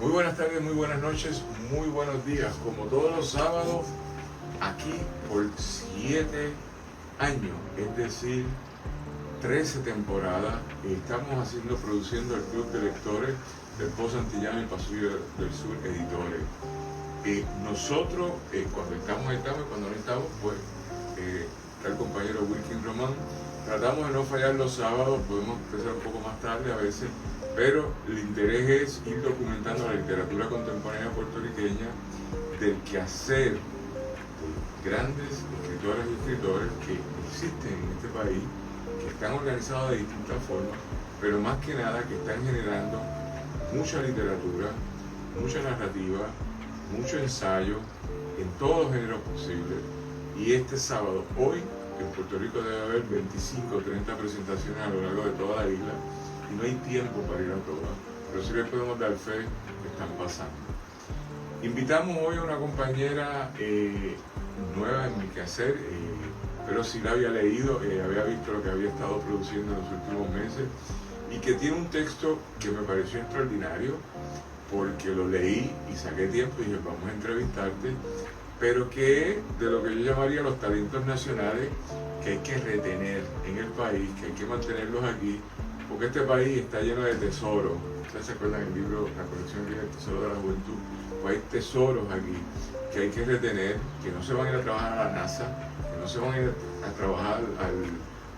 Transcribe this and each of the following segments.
Muy buenas tardes, muy buenas noches, muy buenos días. Como todos los sábados, aquí por 7 años, es decir, 13 temporadas, estamos produciendo el Club de Lectores del Pozo Antillano y Pasillo del Sur Editores. Nosotros, cuando estamos y cuando no estamos, pues está el compañero Wilkin Román. Tratamos de no fallar los sábados, podemos empezar un poco más tarde a veces, pero el interés es ir documentando la literatura contemporánea puertorriqueña del quehacer de grandes escritoras y escritores que existen en este país, que están organizados de distintas formas, pero más que nada que están generando mucha literatura, mucha narrativa, mucho ensayo en todos los géneros posibles. Y este sábado, hoy, en Puerto Rico debe haber 25 o 30 presentaciones a lo largo de toda la isla y no hay tiempo para ir a todas, pero sí les podemos dar fe que están pasando. Invitamos hoy a una compañera nueva en mi quehacer, pero sí la había leído, había visto lo que había estado produciendo en los últimos meses y que tiene un texto que me pareció extraordinario porque lo leí y saqué tiempo y dije vamos a entrevistarte, pero que es de lo que yo llamaría los talentos nacionales que hay que retener en el país, que hay que mantenerlos aquí, porque este país está lleno de tesoros. ¿Ustedes se acuerdan del libro, la colección que es El Tesoro de la Juventud? Pues hay tesoros aquí que hay que retener, que no se van a ir a trabajar a la NASA, que no se van a ir a trabajar al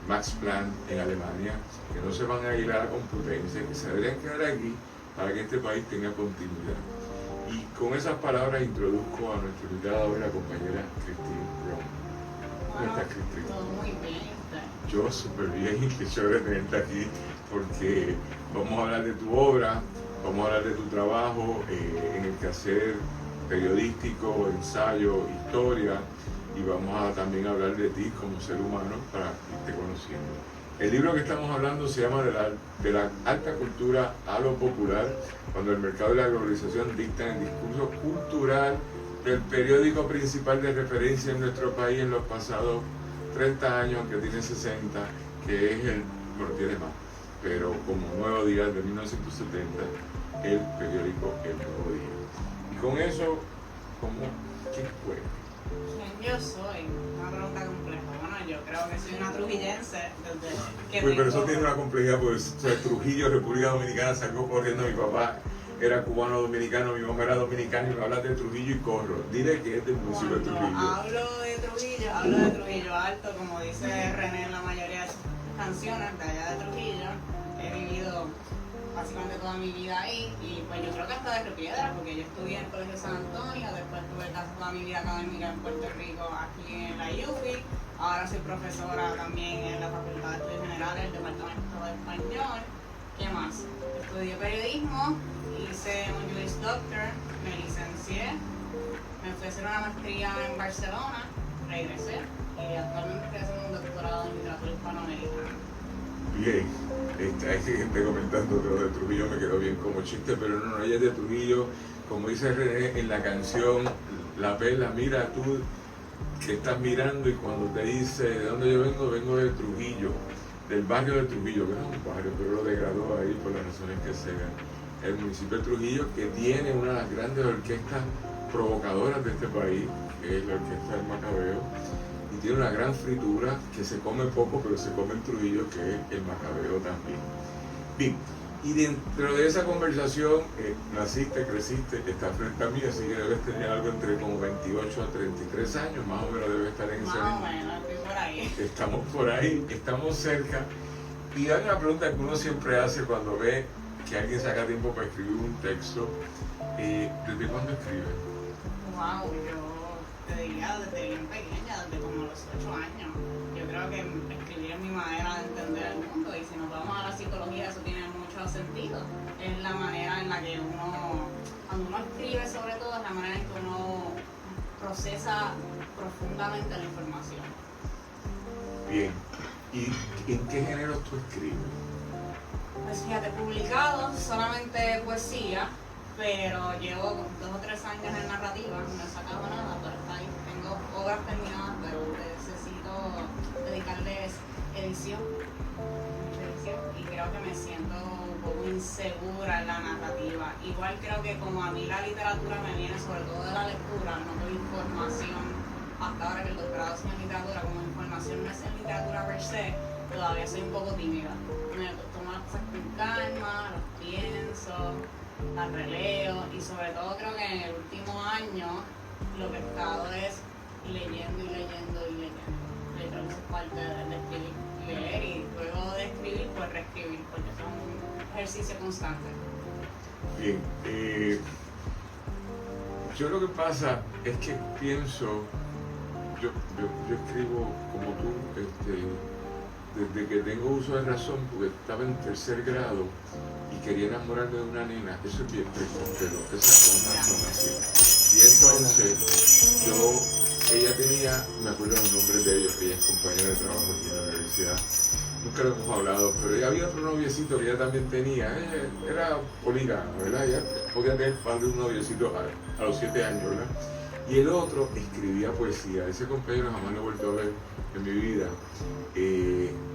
Max Planck en Alemania, que no se van a ir a la Complutense, que se deberían quedar aquí para que este país tenga continuidad. Y con esas palabras introduzco a nuestra invitada hoy, la compañera Christine Brown. ¿Cómo estás, Christine? Todo muy bien. Yo súper bien, qué chévere tenerte aquí, porque vamos a hablar de tu obra, vamos a hablar de tu trabajo en el quehacer periodístico, ensayo, historia, y vamos a también hablar de ti como ser humano para irte conociendo. El libro que estamos hablando se llama de la alta cultura a lo popular, cuando el mercado y la globalización dictan el discurso cultural del periódico principal de referencia en nuestro país en los pasados 30 años, que tiene 60, que es tiene más, pero como Nuevo Día de 1970, el periódico El Nuevo Día. Y con eso, ¿qué fue? ¿Quién yo soy? Una pregunta compleja. Bueno, yo creo que soy una trujillense desde que Pues, pero eso tengo... tiene una complejidad, pues Trujillo, República Dominicana, salgo corriendo, mi papá era cubano-dominicano, mi mamá era dominicana y me habla de Trujillo y corro. Dile que es del municipio de Trujillo. Hablo de Trujillo Alto, como dice René en la mayoría de sus canciones, de allá de Trujillo. He vivido básicamente toda mi vida ahí y pues yo creo que hasta de Repiedra, porque yo estudié en el Colegio San Antonio, después tuve casi toda mi vida académica en Puerto Rico, aquí en la UPI. Ahora soy profesora también en la Facultad de Estudios Generales, el Departamento de Español. ¿Qué más? Estudié periodismo, hice un Juris Doctor, me licencié, me fui a hacer una maestría en Barcelona, regresé y actualmente estoy haciendo un doctorado en literatura hispanoamericana. Bien, hay gente comentando que lo de Trujillo me quedó bien como chiste, pero no, ella es de Trujillo, como dice René en la canción, la pela, mira tú que estás mirando y cuando te dice de dónde yo vengo de Trujillo, del barrio de Trujillo, que no es un barrio, pero lo degradó ahí por las razones que sean. El municipio de Trujillo, que tiene una de las grandes orquestas provocadoras de este país, que es la orquesta del Macabeo, y tiene una gran fritura que se come poco, pero se come en Trujillo, que es el Macabeo también. Bien, y dentro de esa conversación, naciste, creciste, estás frente a mí, así que debes tener algo entre como 28 a 33 años, más o menos debe estar en ese Más o menos, estoy por ahí. Estamos por ahí, estamos cerca. Y hay una pregunta que uno siempre hace cuando ve que alguien saca tiempo para escribir un texto. ¿Desde cuándo escribes? Wow, yo te diría desde bien pequeña, desde como los 8 años. Yo creo que escribir es mi manera de entender el mundo y si nos vamos a la psicología eso tiene mucho sentido. Es la manera en la que cuando uno escribe sobre todo, es la manera en que uno procesa profundamente la información. Bien. ¿Y en qué género tú escribes? Pues fíjate, publicado solamente poesía, pero llevo 2 o 3 años en narrativa, no he sacado nada, pero está ahí. Tengo obras terminadas, pero necesito dedicarles edición. Y creo que me siento un poco insegura en la narrativa. Igual creo que como a mí la literatura me viene sobre todo de la lectura, no por información, hasta ahora que el doctorado es en literatura, como información no es en literatura per se, todavía soy un poco tímida. Me tomo las cosas con calma, las pienso, las releo y sobre todo creo que en el último año lo que he estado es leyendo y leyendo y leyendo. Yo creo que eso es parte de escribir, leer y luego de escribir pues reescribir, porque es un ejercicio constante. Bien, yo lo que pasa es que pienso, yo escribo como tú, desde que tengo uso de razón, porque estaba en tercer grado y quería enamorarme de una nena, eso es bien precoz, pero esas cosas son así. Y entonces ella tenía, me acuerdo los nombres de ellos, ella es compañera de trabajo aquí en la universidad, nunca lo hemos hablado, pero ella había otro noviecito que ella también tenía, era polígama, ¿verdad? Ella podía tener más de un noviecito a los 7 años, ¿verdad? Y el otro escribía poesía, ese compañero jamás lo he vuelto a ver en mi vida,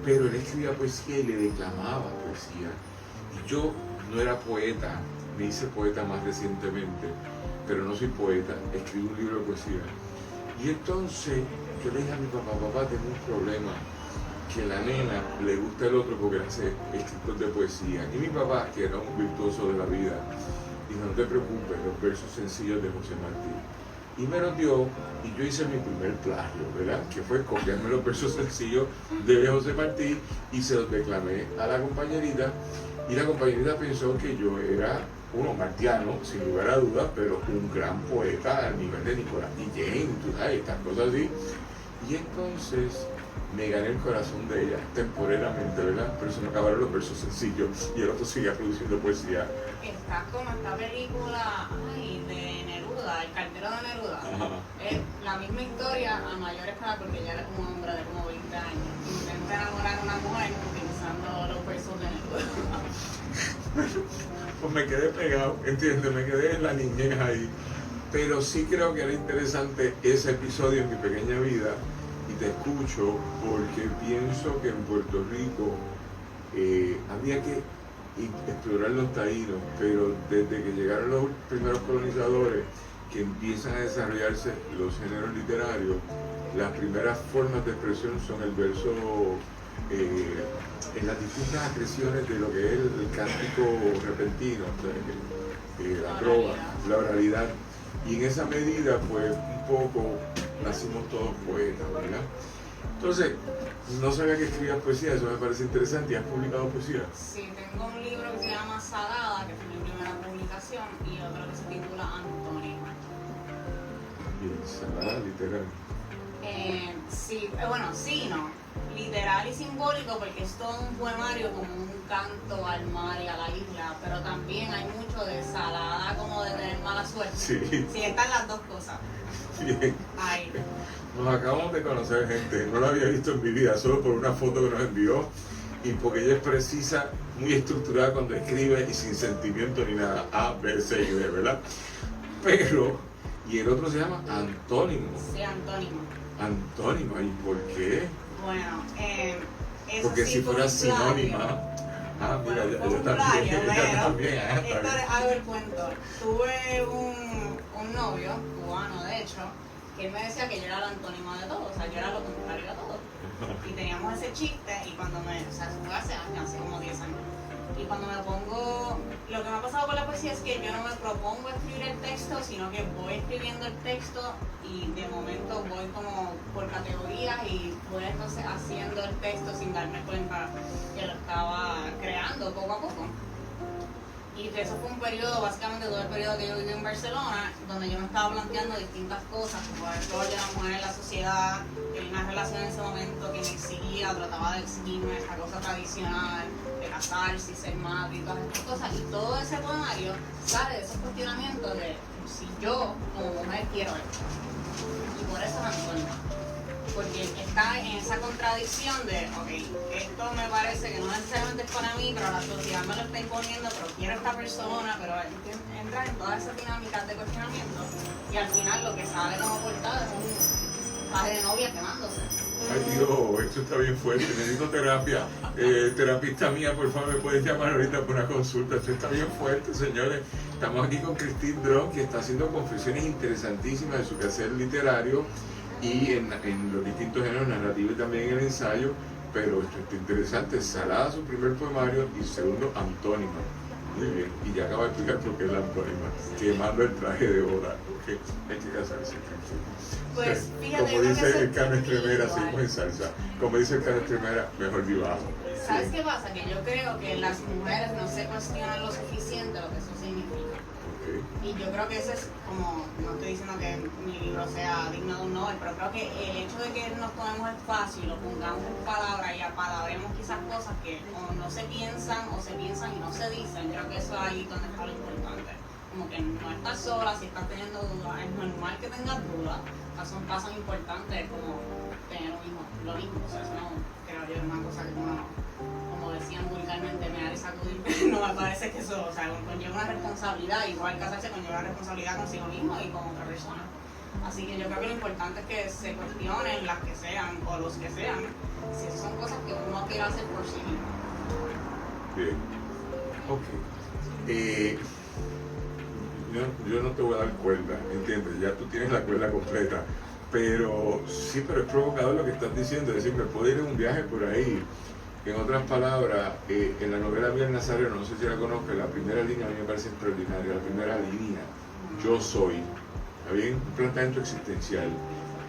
pero él escribía poesía y le declamaba poesía. Y yo no era poeta, me hice poeta más recientemente, pero no soy poeta, escribí un libro de poesía. Y entonces yo le dije a mi papá, papá, tengo un problema, que la nena le gusta el otro porque hace escritos de poesía. Y mi papá, que era un virtuoso de la vida, dijo, no te preocupes, los versos sencillos de José Martí. Y me los dio, y yo hice mi primer plagio, ¿verdad? Que fue copiarme los versos sencillos de José Martí y se los declamé a la compañerita. Y la compañerita pensó que yo era uno martiano, sin lugar a dudas, pero un gran poeta al nivel de Nicolás Guillén, tú sabes, estas cosas así. Y entonces me gané el corazón de ella temporalmente, ¿verdad? Pero se me acabaron los versos sencillos y el otro seguía produciendo poesía. Está como esta película de Neruda, El cartero de Neruda. Ajá. Es la misma historia a mayor escala porque ella era un hombre de como 20 años. Intenta enamorar a una mujer utilizando los versos de Neruda. Pues me quedé pegado, ¿entiendes? Me quedé en la niñez ahí. Pero sí creo que era interesante ese episodio en mi pequeña vida y te escucho porque pienso que en Puerto Rico había que explorar los taínos, pero desde que llegaron los primeros colonizadores que empiezan a desarrollarse los géneros literarios, las primeras formas de expresión son el verso en las distintas acreciones de lo que es el cántico repentino, la trova, la oralidad. Y en esa medida, pues, un poco nacimos todos poetas, ¿verdad? Entonces, no sabía que escribías poesía, eso me parece interesante. ¿Y has publicado poesía? Sí, tengo un libro que se llama Salada, que fue mi primera publicación, y otro que se titula Antónimo. Bien, Salada, literal. Sí, bueno, sí, no. Literal y simbólico porque es todo un poemario como un canto al mar y a la isla, pero también hay mucho de salada como de tener mala suerte. Sí. Sí, están las dos cosas. Bien. Ahí. Nos acabamos de conocer, gente. No la había visto en mi vida, solo por una foto que nos envió y porque ella es precisa, muy estructurada cuando escribe y sin sentimiento ni nada. A, B, C y D, ¿verdad? Pero, y el otro se llama Antónimo. Sí, Antónimo. Antónimo, ¿y por qué? Bueno, eso Porque sí si fue fuera un plagio. sinónima. Ah, mira, Bueno, ella fue un también. plagio, Ella también. esto hago el cuento. Tuve un novio, cubano de hecho, que él me decía que yo era el antónimo de todo, o sea, yo era lo contrario a todo. Y teníamos ese chiste y cuando o sea, eso fue hace años, hace como 10 años. Y cuando me pongo, lo que me ha pasado con la poesía es que yo no me propongo escribir el texto, sino que voy escribiendo el texto y de momento voy como por categorías y voy entonces haciendo el texto sin darme cuenta que lo estaba creando poco a poco. Y que eso fue un periodo, básicamente todo el periodo que yo viví en Barcelona, donde yo me estaba planteando distintas cosas, como el rol de la mujer en la sociedad, tenía una relación en ese momento que me exigía, trataba de exigirme esta cosa tradicional, de casarse y ser madre y todas estas cosas. Y todo ese poemario sale de esos cuestionamientos de si yo como mujer quiero esto. Y por eso me encuentro. Porque está en esa contradicción de, ok, esto me parece que no necesariamente es para mí, pero la sociedad me lo está imponiendo, pero quiero esta persona, pero entra en todas esas dinámicas de cuestionamiento y al final lo que sale como portada es traje de novia quemándose. Ay Dios, esto está bien fuerte, necesito terapia. Terapista mía, por favor, me puedes llamar ahorita por una consulta. Esto está bien fuerte, señores. Estamos aquí con Christine Dron, que está haciendo confesiones interesantísimas de su quehacer literario y en los distintos géneros narrativos y también en el ensayo. Pero esto está interesante. Salada, su primer poemario, y segundo, antónima. Muy bien, y ya acabo de explicar por qué es la antónima, quemando el traje de boda, porque hay que casarse. Pues fíjate, como dice el Cano Estremera, seguimos en salsa. Como dice el Cano Estremera, mejor vivajo. ¿Sabes qué pasa? Que yo creo que las mujeres no se cuestionan lo suficiente lo que eso significa. Okay. Y yo creo que eso es como, no estoy diciendo que mi libro sea digno de un Nobel, pero creo que el hecho de que nos tomemos espacio y lo pongamos en palabras y apalabremos quizás cosas que o no se piensan o se piensan y no se dicen, creo que eso es ahí donde está lo importante. Como que no estás sola, si estás teniendo dudas, es normal que tengas dudas, son pasos importantes como tener un hijo, lo mismo, o sea, eso no creo yo es una cosa que uno, como decían vulgarmente, me da y sacudir, no me parece que eso, o sea, conlleva una responsabilidad, igual casarse conlleva una responsabilidad consigo mismo y con otra persona. Así que yo creo que lo importante es que se cuestionen las que sean o los que sean, si esas son cosas que uno quiere hacer por sí mismo. Bien, ok. Yo no te voy a dar cuerda, ¿entiendes? Ya tú tienes la cuerda completa. Pero sí, pero es provocador lo que estás diciendo, es decir, me puedo ir en un viaje por ahí. En otras palabras, en la novela Mía Nazareno, no sé si la conozco, la primera línea a mí me parece extraordinaria, la primera línea, yo soy, ¿está bien? Un planteamiento existencial,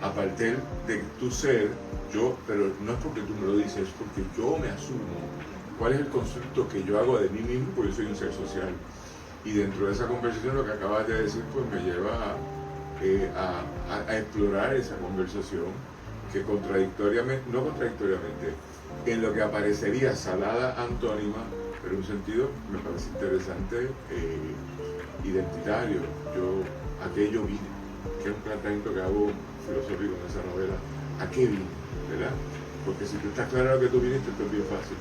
a partir de tu ser, yo, pero no es porque tú me lo dices, es porque yo me asumo cuál es el constructo que yo hago de mí mismo, porque yo soy un ser social. Y dentro de esa conversación lo que acabas de decir pues me lleva a explorar esa conversación que contradictoriamente, no contradictoriamente, en lo que aparecería salada antónima, pero en un sentido me parece interesante, identitario. ¿A qué yo vine? Que es un planteamiento que hago filosófico en esa novela. ¿A qué vine? ¿Verdad? Porque si tú estás claro lo que tú viniste, esto es bien fácil.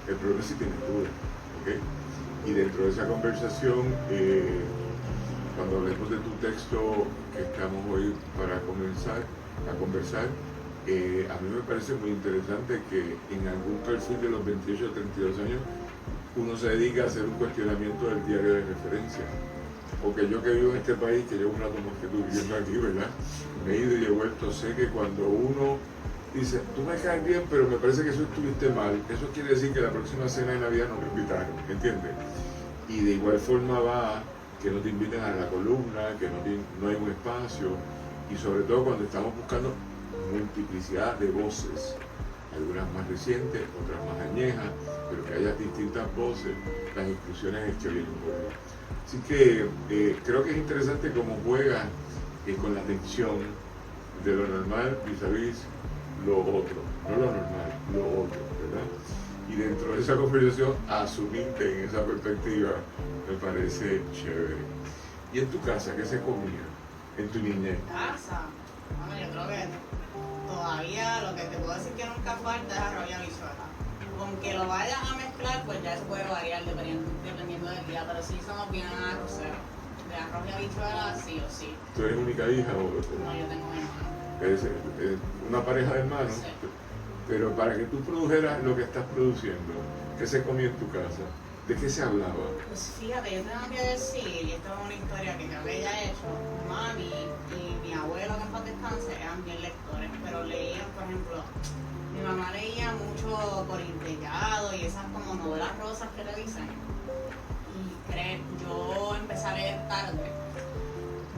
El problema es si tienes dudas, ¿ok? Y dentro de esa conversación, cuando hablemos de tu texto que estamos hoy para comenzar a conversar, a mí me parece muy interesante que en algún perfil de los 28 o 32 años uno se dedica a hacer un cuestionamiento del diario de referencia. Porque yo que vivo en este país, que llevo un rato más que tú viviendo aquí, ¿verdad? Me he ido y he vuelto, sé que cuando uno dice, tú me caes bien, pero me parece que eso estuviste mal, eso quiere decir que la próxima cena de Navidad no me invitaron, ¿entiendes? Y de igual forma va que no te inviten a la columna, que no hay un espacio, y sobre todo cuando estamos buscando multiplicidad de voces, algunas más recientes, otras más añejas, pero que haya distintas voces, las inclusiones que vienen por ahí. Así que creo que es interesante cómo juega con la tensión de lo normal vis-a-vis lo otro, no lo normal, lo otro, ¿verdad? Y dentro de esa conversación, asumirte en esa perspectiva me parece chévere. ¿Y en tu casa qué se comía? En tu niñez. Casa, bueno, yo creo que todavía lo que te puedo decir que nunca falta es arroz y habichuela. Aunque lo vayan a mezclar, pues ya eso puede variar dependiendo del día, pero sí somos bien arroceros. De arroz y habichuela, sí o sí. ¿Tú eres única hija o...? No, yo tengo un hermano. ¿Eres una pareja de hermanos? Sí. Pero para que tú produjeras lo que estás produciendo, ¿qué se comía en tu casa? ¿De qué se hablaba? Pues fíjate, yo tengo que decir, y esto es una historia que creo que ella ha hecho, mami y mi abuelo, que en paz descanse, eran bien lectores, pero leían, por ejemplo, mi mamá leía mucho Por Integrado y esas como novelas rosas que le dicen. Y yo empecé a leer tarde.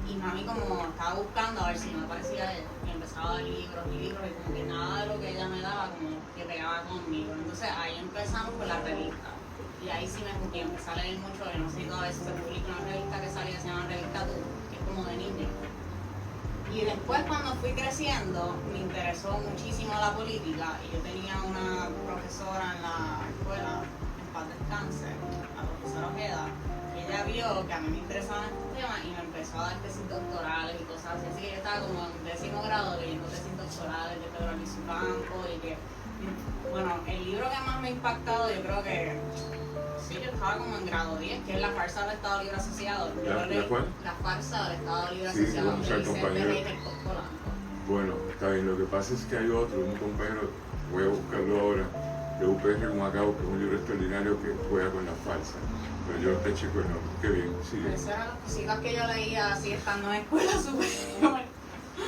Y mami como estaba buscando a ver si no me parecía eso, y empezaba a dar libros y como que nada de lo que ella me daba como que pegaba conmigo. Entonces ahí empezamos con la revista. Y ahí sí me jugué, empecé a leer mucho, yo no sé si todavía se publica una revista que salía que se llama Revista Tú, que es como de niños. Y después cuando fui creciendo me interesó muchísimo la política y yo tenía una profesora en la escuela, en paz descanse, la profesora Ojeda. Ella vio que a mí me interesaban estos temas y me empezó a dar tesis doctorales y cosas así. Así que yo estaba como en 10º grado leyendo tesis doctorales de Pedro Albizu Campo y que, bueno, el libro que más me ha impactado yo creo que, sí, yo estaba como en grado 10, que es La farsa del Estado Libre Asociado. Yo ¿La cuál? La farsa del Estado Libre Sí, Asociado, vamos de al Vicente compañero. Reiter Polanco. Bueno, está bien. Lo que pasa es que hay otro, un compañero, voy a buscarlo ahora, de UPR Humacao, que es un libro extraordinario que juega con la falsa. Pero yo te checo el nombre. Qué bien, sigue. Esas eran las cositas que yo leía así estando en escuela superior.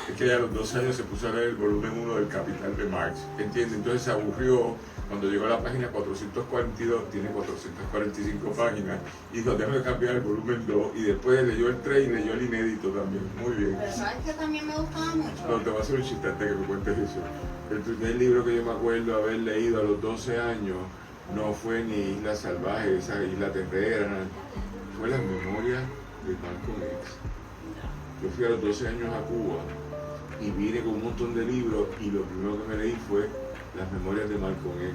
Es que ella a los 12 años se puso a leer el volumen 1 del Capital de Marx, ¿entiendes? Entonces se aburrió, cuando llegó a la página 442, tiene 445 páginas, y dijo, déjame cambiar el volumen 2, y después leyó el 3 y leyó el inédito también, muy bien. Pero ¿sabes que también me gustaba mucho? No, te voy a hacer un chiste antes que me cuentes eso. El primer libro que yo me acuerdo haber leído a los 12 años no fue ni Isla Salvaje, esa Isla Terrera, fue Las Memorias de Malcolm X. Yo fui a los 12 años a Cuba y vine con un montón de libros y lo primero que me leí fue Las Memorias de Malcolm X,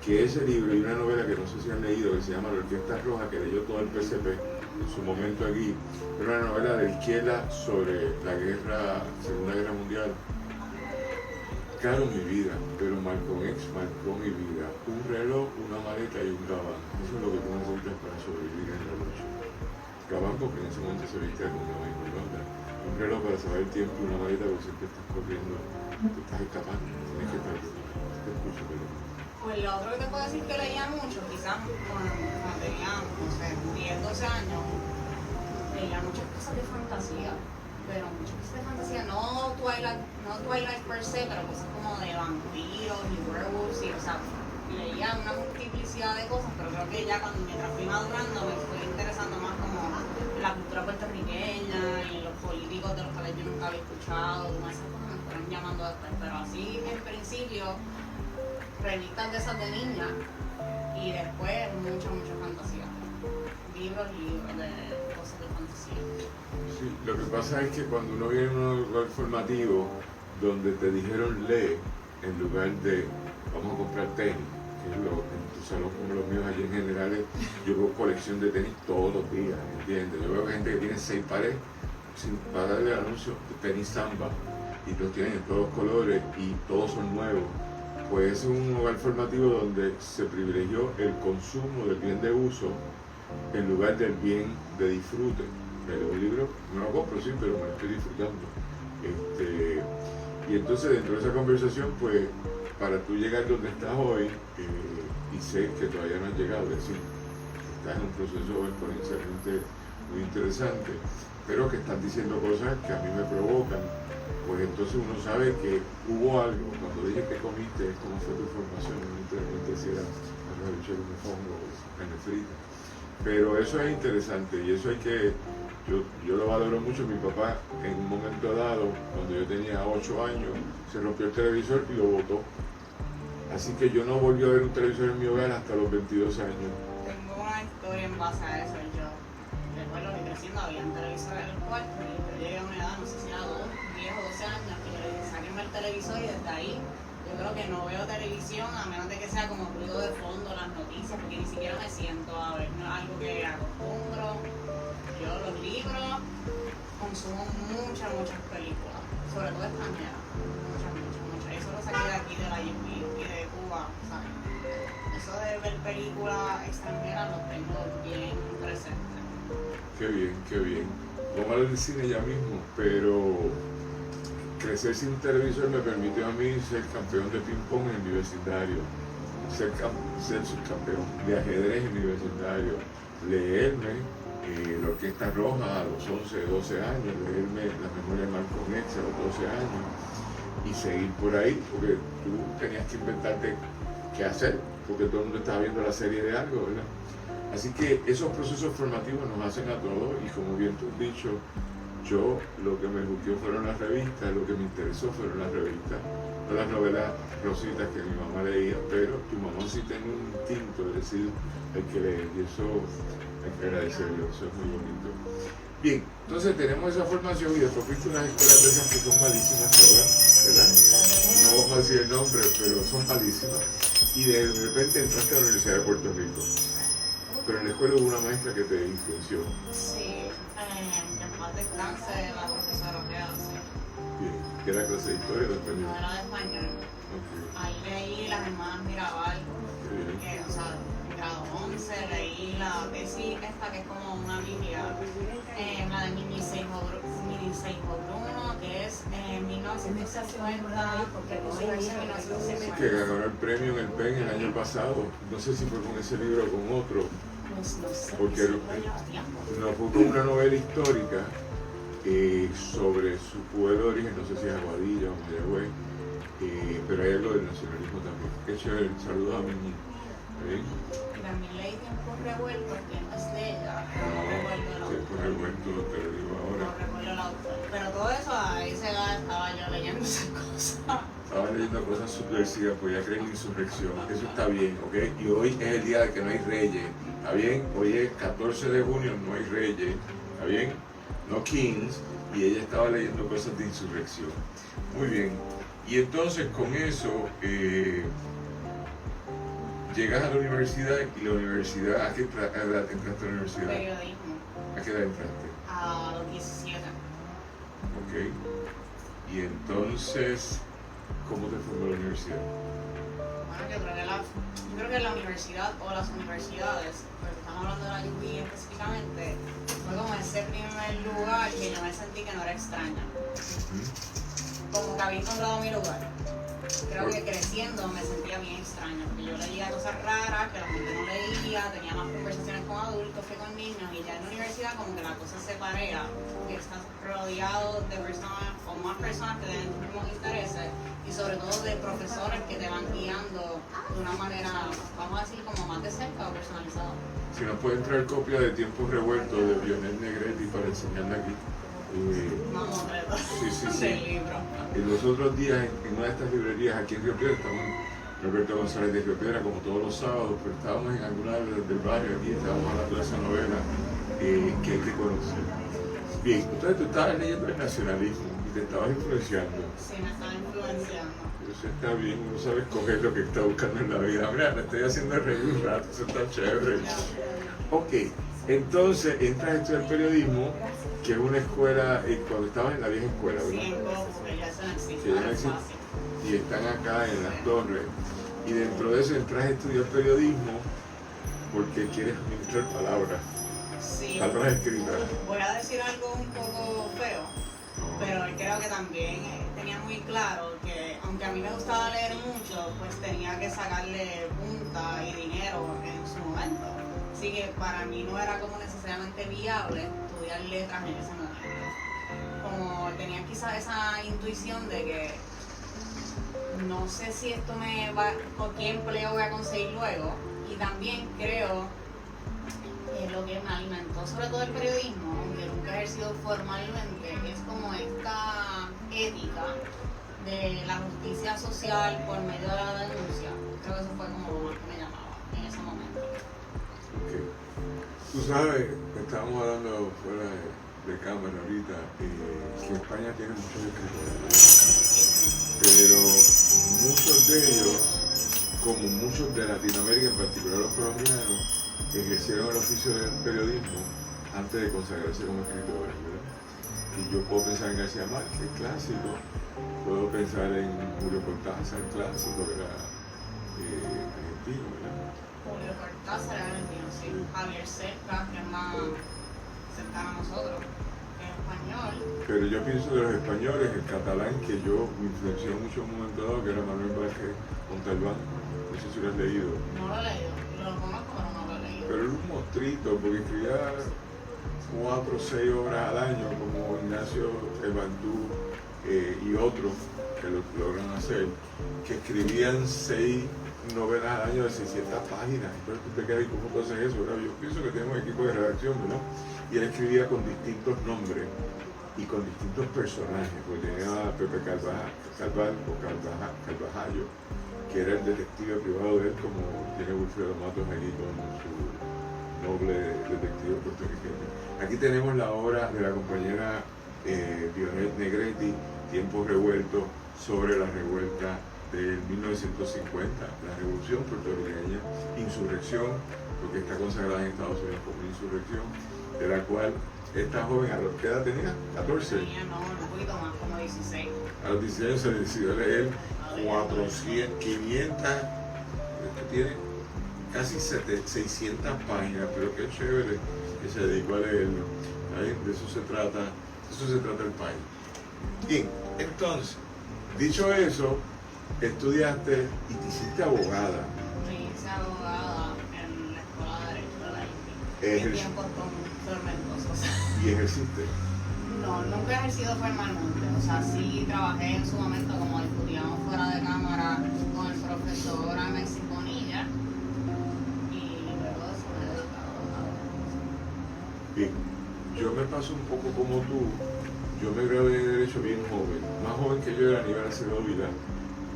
que ese libro y una novela que no sé si han leído que se llama La Orquesta Roja, que leyó todo el PCP en su momento aquí, era una novela de izquierda sobre la Segunda Guerra Mundial. Claro, mi vida, pero Malcolm X marcó mi vida. Un reloj, una maleta y un gabán. Eso es lo que tú necesitas para sobrevivir en la noche. Gabán porque en ese momento se viste como un ¿verdad? Un reloj para saber el tiempo y una maleta porque siempre estás corriendo, te estás escapando, tienes que estar. Te escucho, pero... Pues lo otro que te puedo decir que leía mucho, quizás cuando tenía, no sé, 10, 12 años, leía muchas cosas de fantasía, pero muchas cosas de fantasía, no Twilight per se, pero cosas como de vampiros y werewolves, y, o sea, leía una multiplicidad de cosas, pero creo que ya mientras fui madurando me fui interesando más como la cultura puertorriqueña y los políticos de los cuales yo nunca había escuchado, como esas cosas me fueron llamando después, pero así en principio revistas de esas de niña y después mucha fantasía, libros de cosas de fantasía. Sí, lo que pasa es que cuando uno viene a un lugar formativo donde te dijeron lee en lugar de vamos a comprar tenis, que es en tu salón como los míos allí en generales, yo veo colección de tenis todos los días, ¿entiendes? Yo veo gente que tiene 6 pares sin darle el anuncio de tenis Samba y los tienen en todos los colores y todos son nuevos. Pues es un hogar formativo donde se privilegió el consumo del bien de uso en lugar del bien de disfrute. Me leo un libro, no lo compro, sí, pero me lo estoy disfrutando. Y entonces dentro de esa conversación, pues, para tú llegar donde estás hoy, y sé que todavía no has llegado, es decir, estás en un proceso exponencialmente muy interesante, pero que estás diciendo cosas que a mí me provocan, pues entonces uno sabe que hubo algo. Cuando dije que comiste, cómo fue tu formación, no me pregunté si era arroz de un mofongo o carne frita. Pero eso es interesante y eso hay que, yo lo valoro mucho. Mi papá en un momento dado, cuando yo tenía 8 años, se rompió el televisor y lo botó. Así que yo no volví a ver un televisor en mi hogar hasta los 22 años. Tengo una historia en base a eso. Yo recuerdo que creciendo había un televisor en el cuarto y yo llegué a una edad, no sé si era 10 o 12 años, que yo le dije, sáquenme el televisor y desde ahí yo creo que no veo televisión a menos de que sea como ruido de fondo, las noticias, porque ni siquiera me siento a ver, no es algo que acostumbro. Yo los libros consumo muchas películas, sobre todo extranjeras, muchas. Eso lo saqué de aquí, de la IEP y de Cuba, ¿sabes? Eso de ver películas extranjeras lo tengo bien presente. Qué bien. Vamos a hablar del cine ya mismo, pero crecer sin un televisor me permitió a mí ser campeón de ping-pong en mi vecindario, ser subcampeón de ajedrez en mi vecindario, leerme la Orquesta Roja a los 11, 12 años, leerme Las Memorias de Malcolm X a los 12 años y seguir por ahí, porque tú tenías que inventarte qué hacer, porque todo el mundo estaba viendo la serie de algo, ¿verdad? Así que esos procesos formativos nos hacen a todos y como bien tú has dicho, yo lo que me gustó fueron las revistas, lo que me interesó fueron las revistas, no las novelas rositas que mi mamá leía, pero tu mamá sí tiene un instinto de decir hay que leer y eso hay que agradecerlo, eso es muy bonito. Bien, entonces tenemos esa formación y después fuiste unas escuelas de esas que son malísimas todas, ¿verdad? No vamos a decir el nombre, pero son malísimas. Y de repente entraste a la Universidad de Puerto Rico. Pero en la escuela hubo una maestra que te influenció. Sí, en paz descanse la profesora que hace. Bien, ¿qué era clase de historia o de español? No era de español. Okay. Ahí leí Las Hermanas Mirabal, que, o sea, en grado 11, leí la tesis esta que es como una Biblia, la de Mini Seijo Bruno, que es 1999 1950, porque puso en Sí, 1950. que ganó el premio en el PEN el año pasado. No sé si fue con ese libro o con otro, Pues no sé, porque eso lleva tiempo. no fue con una novela histórica sobre su pueblo de origen, no sé si es Aguadilla o Mayagüez, pero hay algo del nacionalismo también. Qué chévere, saludos a mi niña. ¿Está bien? Y también leí Tiempos Revueltos, que no es de ella, pero no recuerdo el Tiempo autor. revuelto, te lo digo ahora. No recuerdo el autor. Pero todo eso, ahí se estaba yo leyendo esas cosas. Estaba leyendo cosas subversivas, pues ya creen en la insurrección. Eso está bien, ¿ok? Y hoy es el día de que no hay reyes, ¿está bien? Hoy es 14 de junio, no hay reyes, ¿está bien? No kings, y ella estaba leyendo cosas de insurrección. Muy bien. Y entonces con eso llegas a la universidad y la universidad, ¿a qué edad entraste a la universidad? Periodismo, ¿A qué edad entraste? a los 17. Ok. Y entonces, ¿cómo te formó la universidad? Bueno, yo creo que la universidad o las universidades, porque estamos hablando de la UP específicamente, fue como ese primer lugar que yo me sentí que no era extraña. Como que había encontrado mi lugar. Creo que creciendo me sentía bien extraña, porque yo leía cosas raras que la gente no leía, tenía más conversaciones con adultos que con niños, y ya en la universidad como que la cosa se parea, porque estás rodeado de personas o más personas que tienen tus mismos intereses, y sobre todo de profesores que te van guiando de una manera, vamos a decir, como más de cerca o personalizada. Si nos pueden traer copia de Tiempos Revueltos de Lionel Negretti para enseñarla aquí. Vamos a ver Sí. del libro. Y los otros días en una de estas librerías aquí en Río Piedra, estamos Roberto González de Río Piedra como todos los sábados, pero estábamos en alguna del barrio aquí, estábamos hablando de esa novela que hay que conocer. Bien, entonces tú estabas leyendo el nacionalismo y te estabas influenciando. Sí, me estaba influenciando. Eso está bien, uno sabe escoger lo que está buscando en la vida. Mira, me estoy haciendo reír un rato, eso está chévere. Ok, entonces entras a estudiar periodismo, que es una escuela, cuando estabas en la vieja escuela, Sí, ¿verdad? en Cobo, porque ya eso no existe. Que ya no ahora es existe. fácil. Y están acá en las torres. Y dentro de eso entras a estudiar periodismo porque quieres administrar palabras, Sí. palabras escritas. Voy a decir algo un poco feo, pero creo que también tenía muy claro que aunque a mí me gustaba leer mucho, pues tenía que sacarle punta y dinero en su momento. Así que para mí no era como necesariamente viable estudiar letras en ese momento. Como tenía quizás esa intuición de que no sé si esto me va, o qué empleo voy a conseguir luego. Y también creo que lo que me alimentó sobre todo el periodismo, aunque nunca he ejercido formalmente, es como esta ética de la justicia social por medio de la denuncia. Creo que eso fue como lo más que me llamaba en ese momento. Okay. Tú sabes, estábamos hablando fuera de cámara ahorita, que España tiene muchos escritores, pero muchos de ellos, como muchos de Latinoamérica, en particular los colombianos, ejercieron el oficio del periodismo antes de consagrarse como escritores, ¿verdad? Y yo puedo pensar en García Márquez, clásico, puedo pensar en Julio Cortázar, clásico, que era argentino, ¿verdad? Julio Cortázar era argentino, sí. Javier Cercas, que es más cercano a nosotros, que es español. Pero yo pienso de los españoles, el catalán, que yo me influenció mucho en un momento dado, que era Manuel Vázquez Montalbán, no sé si lo has leído. No lo he leído, lo conozco, pero no lo he leído. Pero era un monstruito, porque escribía 4 o 6 obras al año, como Ignacio Evandú y otros que lo logran hacer, que escribían 6 novelas al año de 600 páginas. Entonces tú te quedas, ¿cómo tú haces eso? ¿Verdad? Yo pienso que tenemos equipo de redacción, ¿verdad? Y él escribía con distintos nombres y con distintos personajes, porque tenía a Pepe Carvajallo, que era el detective privado de él, como tiene Wilfredo Matos allí con su noble detective puertorriqueño. Aquí tenemos la obra de la compañera Lionel Negretti, Tiempos Revueltos, sobre la revuelta del 1950, la revolución puertorriqueña, insurrección, porque está consagrada en Estados Unidos como insurrección, de la cual esta joven, ¿a qué edad tenía? 14. Tenía, no, un poquito más, como 16. A los 16 se decidió leer 400, 500, esto tiene casi 600 páginas, pero qué chévere que se dedicó a leerlo. ¿Ahí? De eso se trata el país. Bien, entonces, dicho eso, estudiaste y te hiciste abogada. Me hice abogada en la Escuela de Derecho de la INPI. En Ejerci- tiempos tormentosos. y ejerciste. No, nunca he ejercido formalmente. O sea, sí trabajé en su momento, como discutíamos fuera de cámara, con el profesor Amex Bonilla. Y luego de eso me he dedicado a Bien, yo me paso un poco como tú. Yo me gradué de Derecho bien joven, más joven que yo era Aníbal Acevedo Vilá.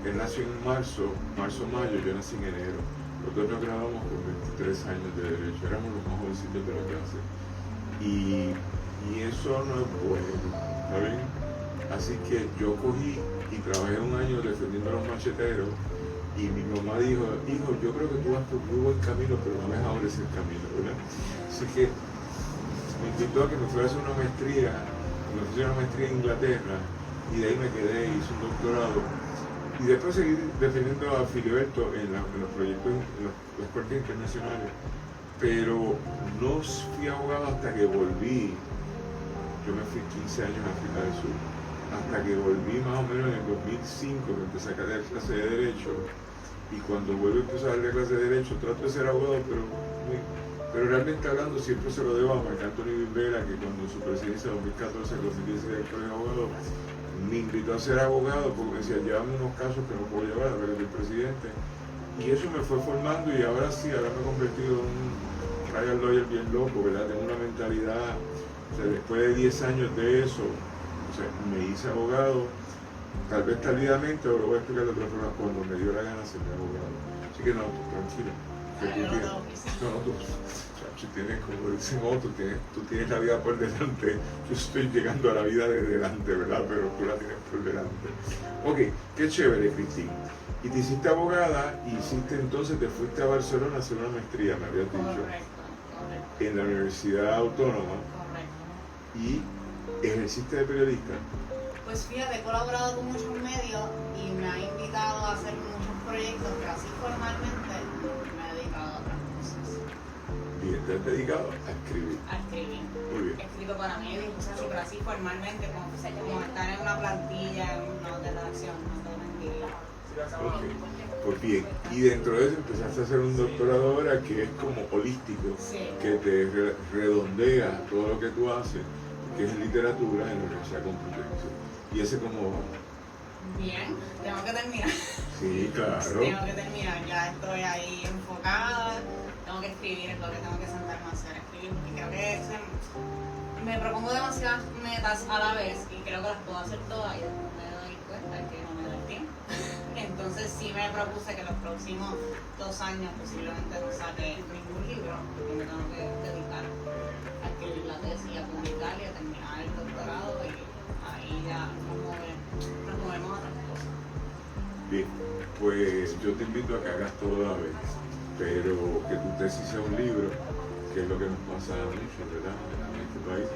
Él nació en marzo-mayo, yo nací en enero. Los dos nos graduamos con 23 años de Derecho, éramos los más jovencitos de la clase. Y eso no es bueno, ¿está bien? Así que yo cogí y trabajé un año defendiendo a los macheteros y mi mamá dijo, hijo, yo creo que tú vas por muy buen camino, pero no me abres el camino, ¿verdad? Así que me invitó a que me fuera a hacer una maestría en Inglaterra y de ahí me quedé, hice un doctorado y después seguí defendiendo a Filiberto en los proyectos, en las cortes internacionales, pero no fui abogado hasta que volví. Yo me fui 15 años a África del Sur, hasta que volví más o menos en el 2005, que empecé a dar clase de Derecho, y cuando vuelvo a empezar a dar clase de Derecho trato de ser abogado, pero realmente hablando siempre se lo debo a Marc Anthony Vimbera, que cuando en su presidencia 2014-2016 del Colegio de Abogados me invitó a ser abogado porque me decía, llévame unos casos que no puedo llevar a ver el presidente, y eso me fue formando y ahora sí, ahora me he convertido en un trial lawyer bien loco, ¿verdad? Tengo una mentalidad, o sea, después de 10 años de eso, o sea, me hice abogado, tal vez tardíamente, o lo voy a explicar de otra forma, cuando me dio la gana de ser abogado. Así que no, tranquilo. Que tú tienes, no, tú tienes, como dicen otros, tú tienes la vida por delante, yo estoy llegando a la vida de delante, ¿verdad? Pero tú la tienes por delante. Ok, qué chévere, Cristín. Y te hiciste abogada y entonces te fuiste a Barcelona a hacer una maestría, me habías dicho, correcto. en la Universidad Autónoma. Correcto. Y ejerciste de periodista. Pues fíjate, he colaborado con muchos medios y me ha invitado a hacer muchos proyectos, pero así formalmente me he dedicado a otras cosas. Bien, te has dedicado a escribir. A escribir. Muy bien. He escrito para mí, pero así formalmente, como estar en una plantilla, en una redacción, no te mentiría. Ok, pues bien, y dentro de eso empezaste a hacer un doctorado ahora que es como holístico, Sí. que te redondea todo lo que tú haces, que es en literatura en la Universidad Complutense. Y ese como va. Bien, tengo que terminar. Sí, claro. Tengo que terminar, ya estoy ahí enfocada, tengo que escribir, es lo que tengo que sentarme a hacer, escribir, porque creo que me propongo demasiadas metas a la vez y creo que las puedo hacer todas y después me doy cuenta que no me da el tiempo. Entonces sí me propuse que los próximos 2 años posiblemente no saque ningún libro, porque me tengo que dedicar a escribir la tesis, a publicar y a terminar el doctorado y ahí ya nos movemos a otras cosas. Bien, pues yo te invito a que hagas todo a la vez, pero que tu tesis sea un libro, que es lo que nos pasa mucho, ¿verdad? En este país,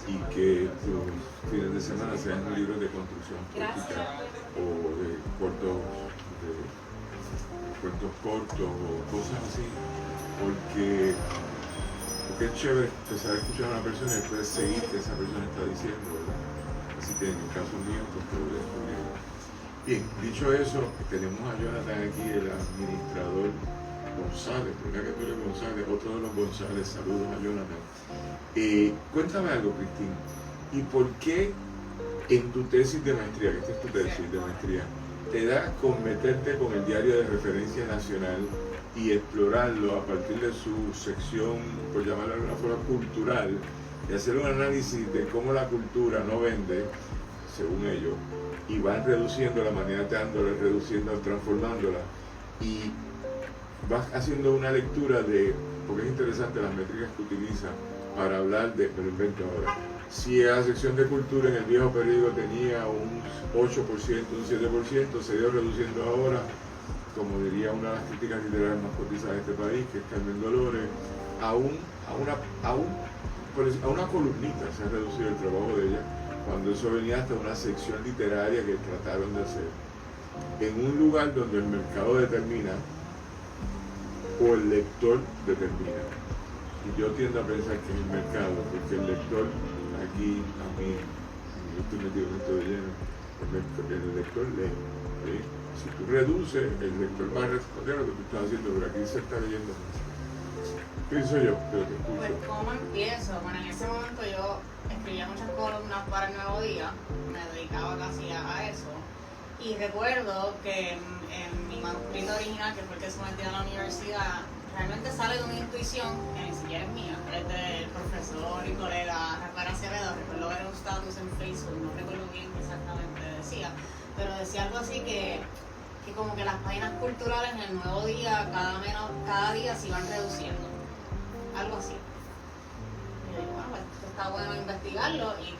y que tus fines de semana sean libros de construcción política o de cuentos cortos o cosas así, porque es chévere empezar a escuchar a una persona y después seguir que esa persona está diciendo, ¿verdad? Así que en el caso mío, pues te voy a escribir. Bien, dicho eso, tenemos a Jonathan aquí, el administrador González, ¿verdad que tú eres González? Otro de los González, saludos a Jonathan. Cuéntame algo, Cristín, ¿y por qué en tu tesis de maestría, que esta es tu tesis de maestría, te da con meterte con el diario de referencia nacional y explorarlo a partir de su sección, por llamarlo de alguna forma, cultural, y hacer un análisis de cómo la cultura no vende, según ellos, y van reduciendo, maniatándola, reduciendo, transformándola, y vas haciendo una lectura de, porque es interesante las métricas que utiliza para hablar de, me lo invento ahora, si la sección de cultura en el viejo periódico tenía un 8%, un 7%, se ha ido reduciendo ahora, como diría una de las críticas literarias más cotizadas de este país, que es Carmen Dolores, a una columnita se ha reducido el trabajo de ella, cuando eso venía hasta una sección literaria que trataron de hacer, en un lugar donde el mercado determina o el lector determina. Y yo tiendo a pensar que es el mercado, porque el lector aquí a mí yo estoy metido en esto de lleno, el lector lee. ¿Sí? Si tú reduces, el lector va a responder lo que tú estás haciendo, pero aquí se está leyendo mucho. Pienso yo, pero te escucho. Pues, ¿cómo empiezo? Bueno, en ese momento yo escribía muchas columnas para el Nuevo Día, me dedicaba casi a eso. Y recuerdo que en mi manuscrito original, que fue el que sometí a la universidad, realmente sale de una intuición que ni siquiera es mía, es del profesor y colega Rafael Acevedo. Recuerdo ver un status en Facebook, no recuerdo bien qué exactamente decía, pero decía algo así que como que las páginas culturales en el Nuevo Día cada día se iban reduciendo, algo así. Y yo digo, bueno, pues esto está bueno investigarlo, y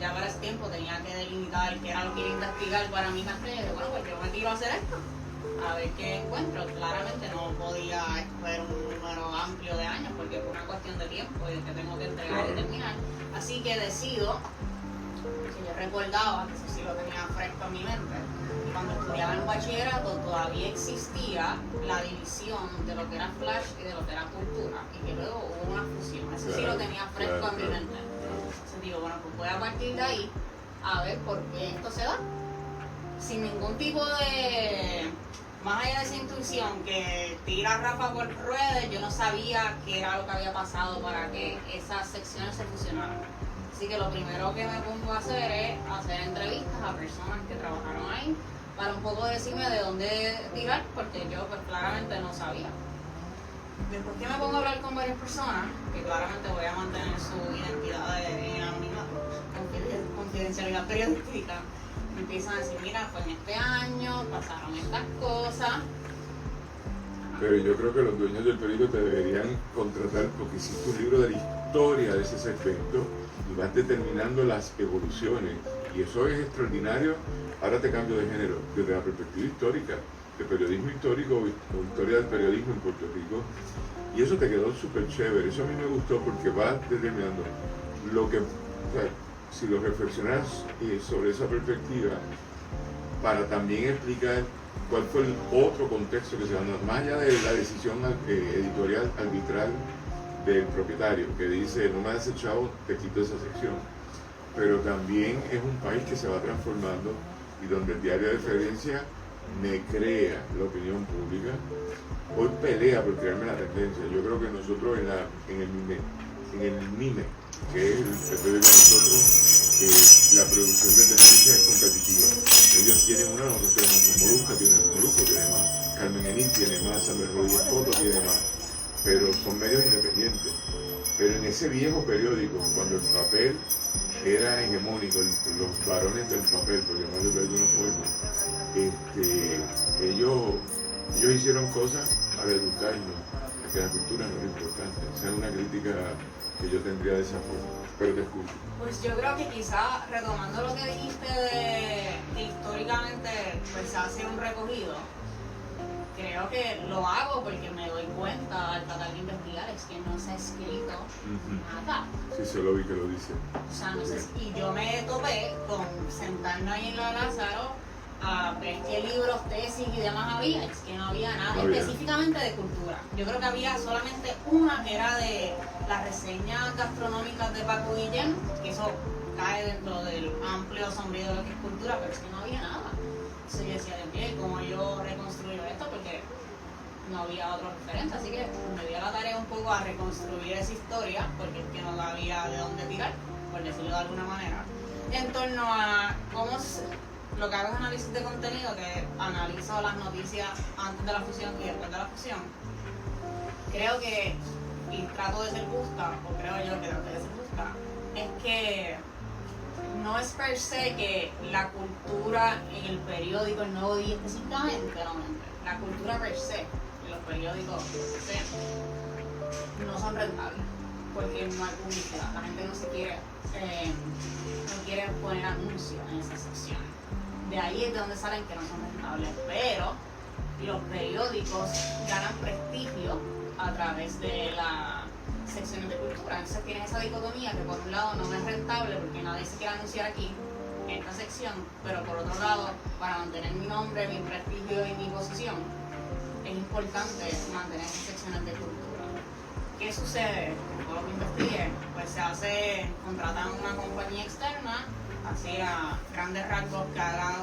ya para ese tiempo tenía que delimitar qué era lo que iba a investigar para mi carrera. Y bueno, pues yo me tiro a hacer esto, a ver qué encuentro. Claramente no podía escoger un número amplio de años porque fue una cuestión de tiempo y de que tengo que entregar y terminar. Así que decido, que yo recordaba, que eso sí lo tenía fresco en mi mente, y cuando estudiaba en bachillerato todavía existía la división de lo que era flash y de lo que era cultura, y que luego hubo una fusión. Eso sí lo tenía fresco en mi mente. Entonces digo, bueno, pues voy a partir de ahí a ver por qué esto se da, sin ningún tipo de... Más allá de esa intuición que tira Rafa por redes, yo no sabía qué era lo que había pasado para que esas secciones se fusionaran. Así que lo primero que me pongo a hacer es hacer entrevistas a personas que trabajaron ahí para un poco decirme de dónde tirar, porque yo pues claramente no sabía. Después que me pongo a hablar con varias personas, que claramente voy a mantener su identidad en anonimato, confidencialidad periodística, me empiezan a decir, mira, pues en este año pasaron estas cosas. Pero yo creo que los dueños del periódico te deberían contratar porque hiciste un libro de la historia de ese segmento y vas determinando las evoluciones. Y eso es extraordinario. Ahora te cambio de género, desde la perspectiva histórica, de periodismo histórico o historia del periodismo en Puerto Rico. Y eso te quedó súper chévere. Eso a mí me gustó porque vas determinando lo que... O sea, si lo reflexionas sobre esa perspectiva, para también explicar cuál fue el otro contexto que se da, más allá de la decisión editorial arbitral del propietario, que dice, no me has echado, te quito esa sección. Pero también es un país que se va transformando y donde el diario de referencia me crea la opinión pública. Hoy pelea por crearme la tendencia. Yo creo que nosotros en el MIME, que es el periódico de nosotros, la producción de tendencia es competitiva. Ellos tienen una, nosotros tenemos Molusco, tiene más, Carmen Enís tiene más, Samuel Rodríguez Coto tiene más, pero son medios independientes. Pero en ese viejo periódico, cuando el papel era hegemónico, los varones del papel, por llamarlo de alguna forma, ellos hicieron cosas para educarnos, a que la cultura no era importante. Esa es una crítica que yo tendría de esa forma, pero te escucho. Pues yo creo que quizá, retomando lo que dijiste de que históricamente pues, se hace un recogido, creo que lo hago porque me doy cuenta al tratar de investigar es que no se ha escrito nada. Sí, solo vi que lo dice. O sea, no sé, y yo me topé con sentarme ahí en la Lázaro a ver qué libros, tesis y demás había. Es que no había nada específicamente de cultura. Yo creo que había solamente una que era de las reseñas gastronómicas de Paco Guillén, que eso cae dentro del amplio sombrío de lo que es cultura, pero es que no había nada. Entonces yo decía, bien, ¿cómo yo reconstruyo esto? Porque no había otro referente, así que me di a la tarea un poco a reconstruir esa historia, porque es que no había de dónde tirar, por decirlo de alguna manera, en torno a cómo lo que hago es análisis de contenido, que analizo las noticias antes de la fusión y después de la fusión. Creo que, y trato de ser justa, o creo yo que trato de ser justa, es que no es per se que la cultura en el periódico, el Nuevo Día específicamente, la cultura per se en los periódicos no son rentables, porque no hay publicidad, la gente no quiere poner anuncios en esas secciones. De ahí es de donde salen que no son rentables, pero los periódicos ganan prestigio a través de las secciones de cultura. Entonces tienes esa dicotomía que por un lado no me es rentable porque nadie se quiere anunciar aquí en esta sección, pero por otro lado, para mantener mi nombre, mi prestigio y mi posición, es importante mantener esas secciones de cultura. ¿Qué sucede? Por lo que investigué, pues contratan una compañía externa así a grandes rasgos, que haga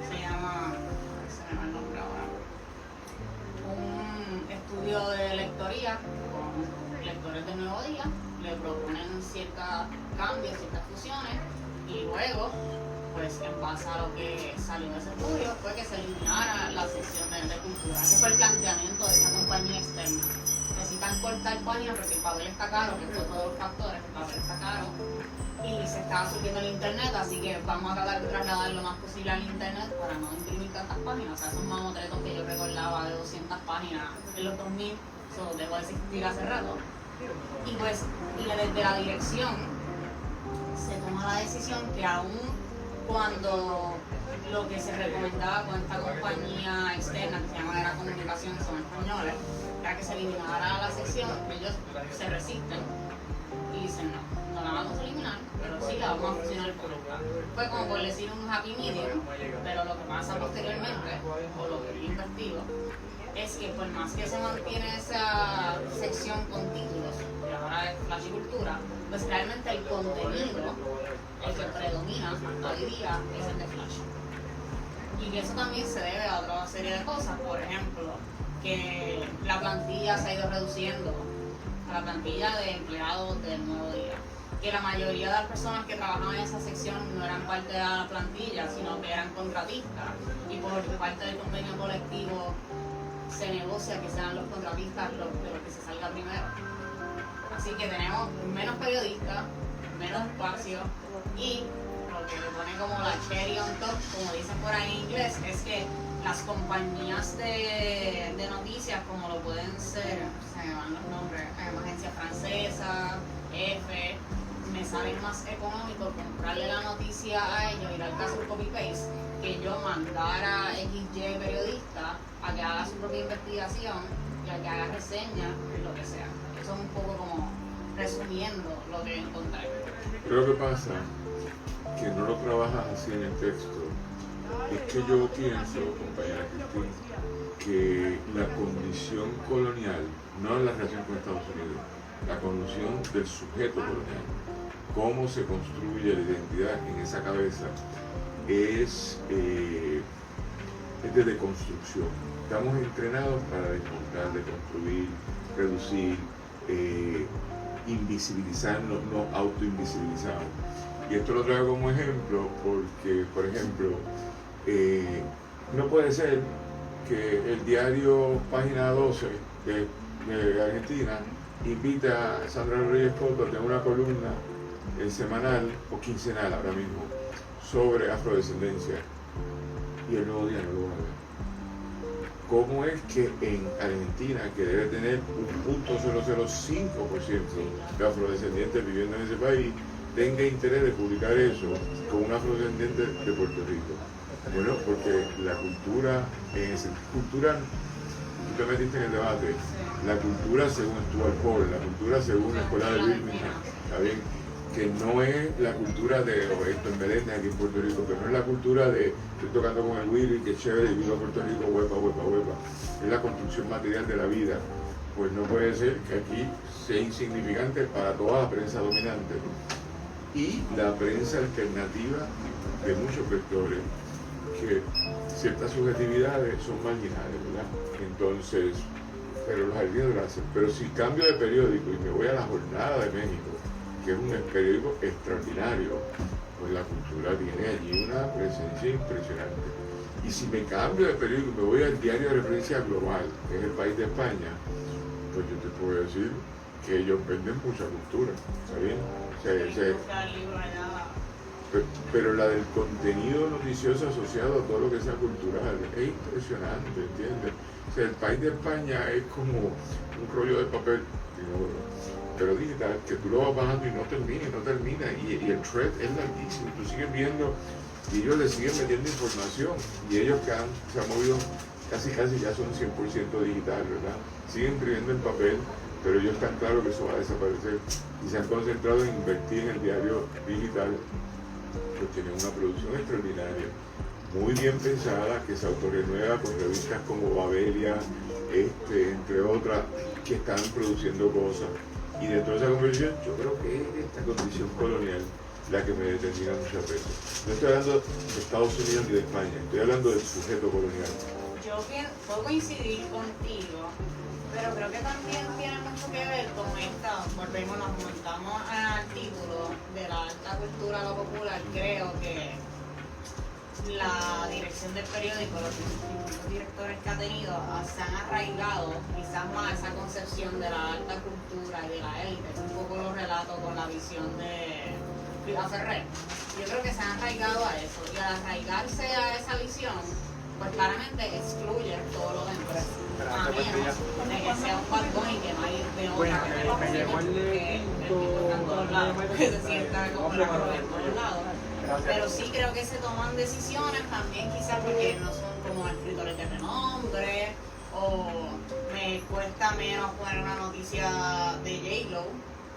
se llama, se me va el nombre ahora, un estudio de lectoría con lectores de Nuevo Día, le proponen ciertos cambios, ciertas fusiones, y luego, pues en base a lo que salió de ese estudio, fue que se eliminara la sección de cultura. Ese fue el planteamiento de esta compañía externa. Necesitan cortar páginas porque el papel está caro, que fue todos los factores, el papel está caro, y se estaba subiendo el internet, así que vamos a tratar de trasladar lo más posible al internet para no imprimir tantas páginas. O sea, esos mamotretos que yo recordaba de 200 páginas en los 2000, eso dejó de existir hace rato. Y pues, desde la dirección se toma la decisión que aún cuando lo que se recomendaba con esta compañía externa que se llama Era Comunicación, son españoles, era que se eliminara la sección, ellos se resisten y dicen no la vamos a eliminar, pero sí la vamos a fusionar con otra. Fue como por decir un happy medium, pero lo que pasa posteriormente, o lo que yo investigo, es que por más que se mantiene esa sección con títulos, que ahora es Flash y Cultura, pues realmente el contenido, el que predomina hasta hoy día, es el de Flash. Y que eso también se debe a otra serie de cosas, por ejemplo, que la plantilla se ha ido reduciendo, a la plantilla de empleados del Nuevo Día, que la mayoría de las personas que trabajaban en esa sección no eran parte de la plantilla, sino que eran contratistas, y por parte del convenio colectivo se negocia que sean los contratistas los que se salga primero. Así que tenemos menos periodistas, menos espacio, y lo que le pone como la cherry on top, como dicen por ahí en inglés, es que las compañías de noticias, como lo pueden ser, se me van los nombres, agencia francesa, F, me sale más económico comprarle la noticia a ellos y dar caso un copy-paste, que yo mandar a XY periodista a que haga su propia investigación y a que haga reseña, lo que sea. Eso es un poco como resumiendo lo que encontré. Pero lo que pasa, que no lo trabajas así en el texto, es que yo pienso, compañera Cristina, que la condición colonial, no la relación con Estados Unidos, la condición del sujeto colonial, cómo se construye la identidad en esa cabeza, es de deconstrucción. Estamos entrenados para desmontar, deconstruir, reducir, invisibilizarnos, no autoinvisibilizamos. Y esto lo traigo como ejemplo porque, por ejemplo, no puede ser que el diario Página 12 de Argentina invita a Sandra Reyes Coto a tener una columna semanal o quincenal ahora mismo sobre afrodescendencia, y el Nuevo Día no lo va a ver. ¿Cómo es que en Argentina, que debe tener un 0.005% de afrodescendientes viviendo en ese país, tenga interés de publicar eso con un afrodescendiente de Puerto Rico? Bueno, porque la cultura, tú te metiste en el debate, la cultura según Stuart Hall, la cultura según la escuela de Birmingham, ¿está bien? Que no es la cultura de esto en Belén, aquí en Puerto Rico, que no es la cultura de estoy tocando con el Willy, que chévere, y vivo a Puerto Rico, huepa, huepa, huepa. Es la construcción material de la vida. Pues no puede ser que aquí sea insignificante para toda la prensa dominante. Y la prensa alternativa de muchos vectores, que ciertas subjetividades son marginales, ¿verdad? Entonces, pero los argentinos lo hacen. Pero si cambio de periódico y me voy a la Jornada de México, que es un periódico extraordinario, pues la cultura tiene allí una presencia impresionante. Y si me cambio de periódico y me voy al diario de referencia global, que es El País de España, pues yo te puedo decir que ellos venden mucha cultura, ¿está bien? Pero la del contenido noticioso asociado a todo lo que sea cultural es impresionante, ¿entiendes? O sea, El País de España es como un rollo de papel, pero digital, que tú lo vas bajando y no termina, y el thread es larguísimo, tú sigues viendo y ellos le siguen metiendo información, y ellos que se han movido casi ya son 100% digital, ¿verdad? Siguen imprimiendo en papel, pero ellos están claros que eso va a desaparecer, y se han concentrado en invertir en el diario digital, pues tienen una producción extraordinaria, muy bien pensada, que se autorrenueva con revistas como Babelia, entre otras, que están produciendo cosas. Y de toda esa conversión, yo creo que es esta condición colonial la que me determina muchas veces. No estoy hablando de Estados Unidos ni de España, estoy hablando del sujeto colonial. Yo puedo coincidir contigo, pero creo que también tiene mucho que ver con esta, volvemos, nos montamos al título de la alta cultura, lo popular. Creo que la dirección del periódico, los distintos directores que ha tenido, se han arraigado quizás más esa concepción de la alta cultura y de la élite. Un poco lo relato con la visión de Frida Ferrer. Yo creo que se han arraigado a eso, y al arraigarse a esa visión, pues claramente excluye todo lo demás. A menos de que sea un Bad Bunny que no hay de otra que lo que en todos lados, que se sienta como la mejor en todos lados. Pero sí creo que se toman decisiones también quizás porque no son como escritores de renombre, o me cuesta menos poner una noticia de J-Lo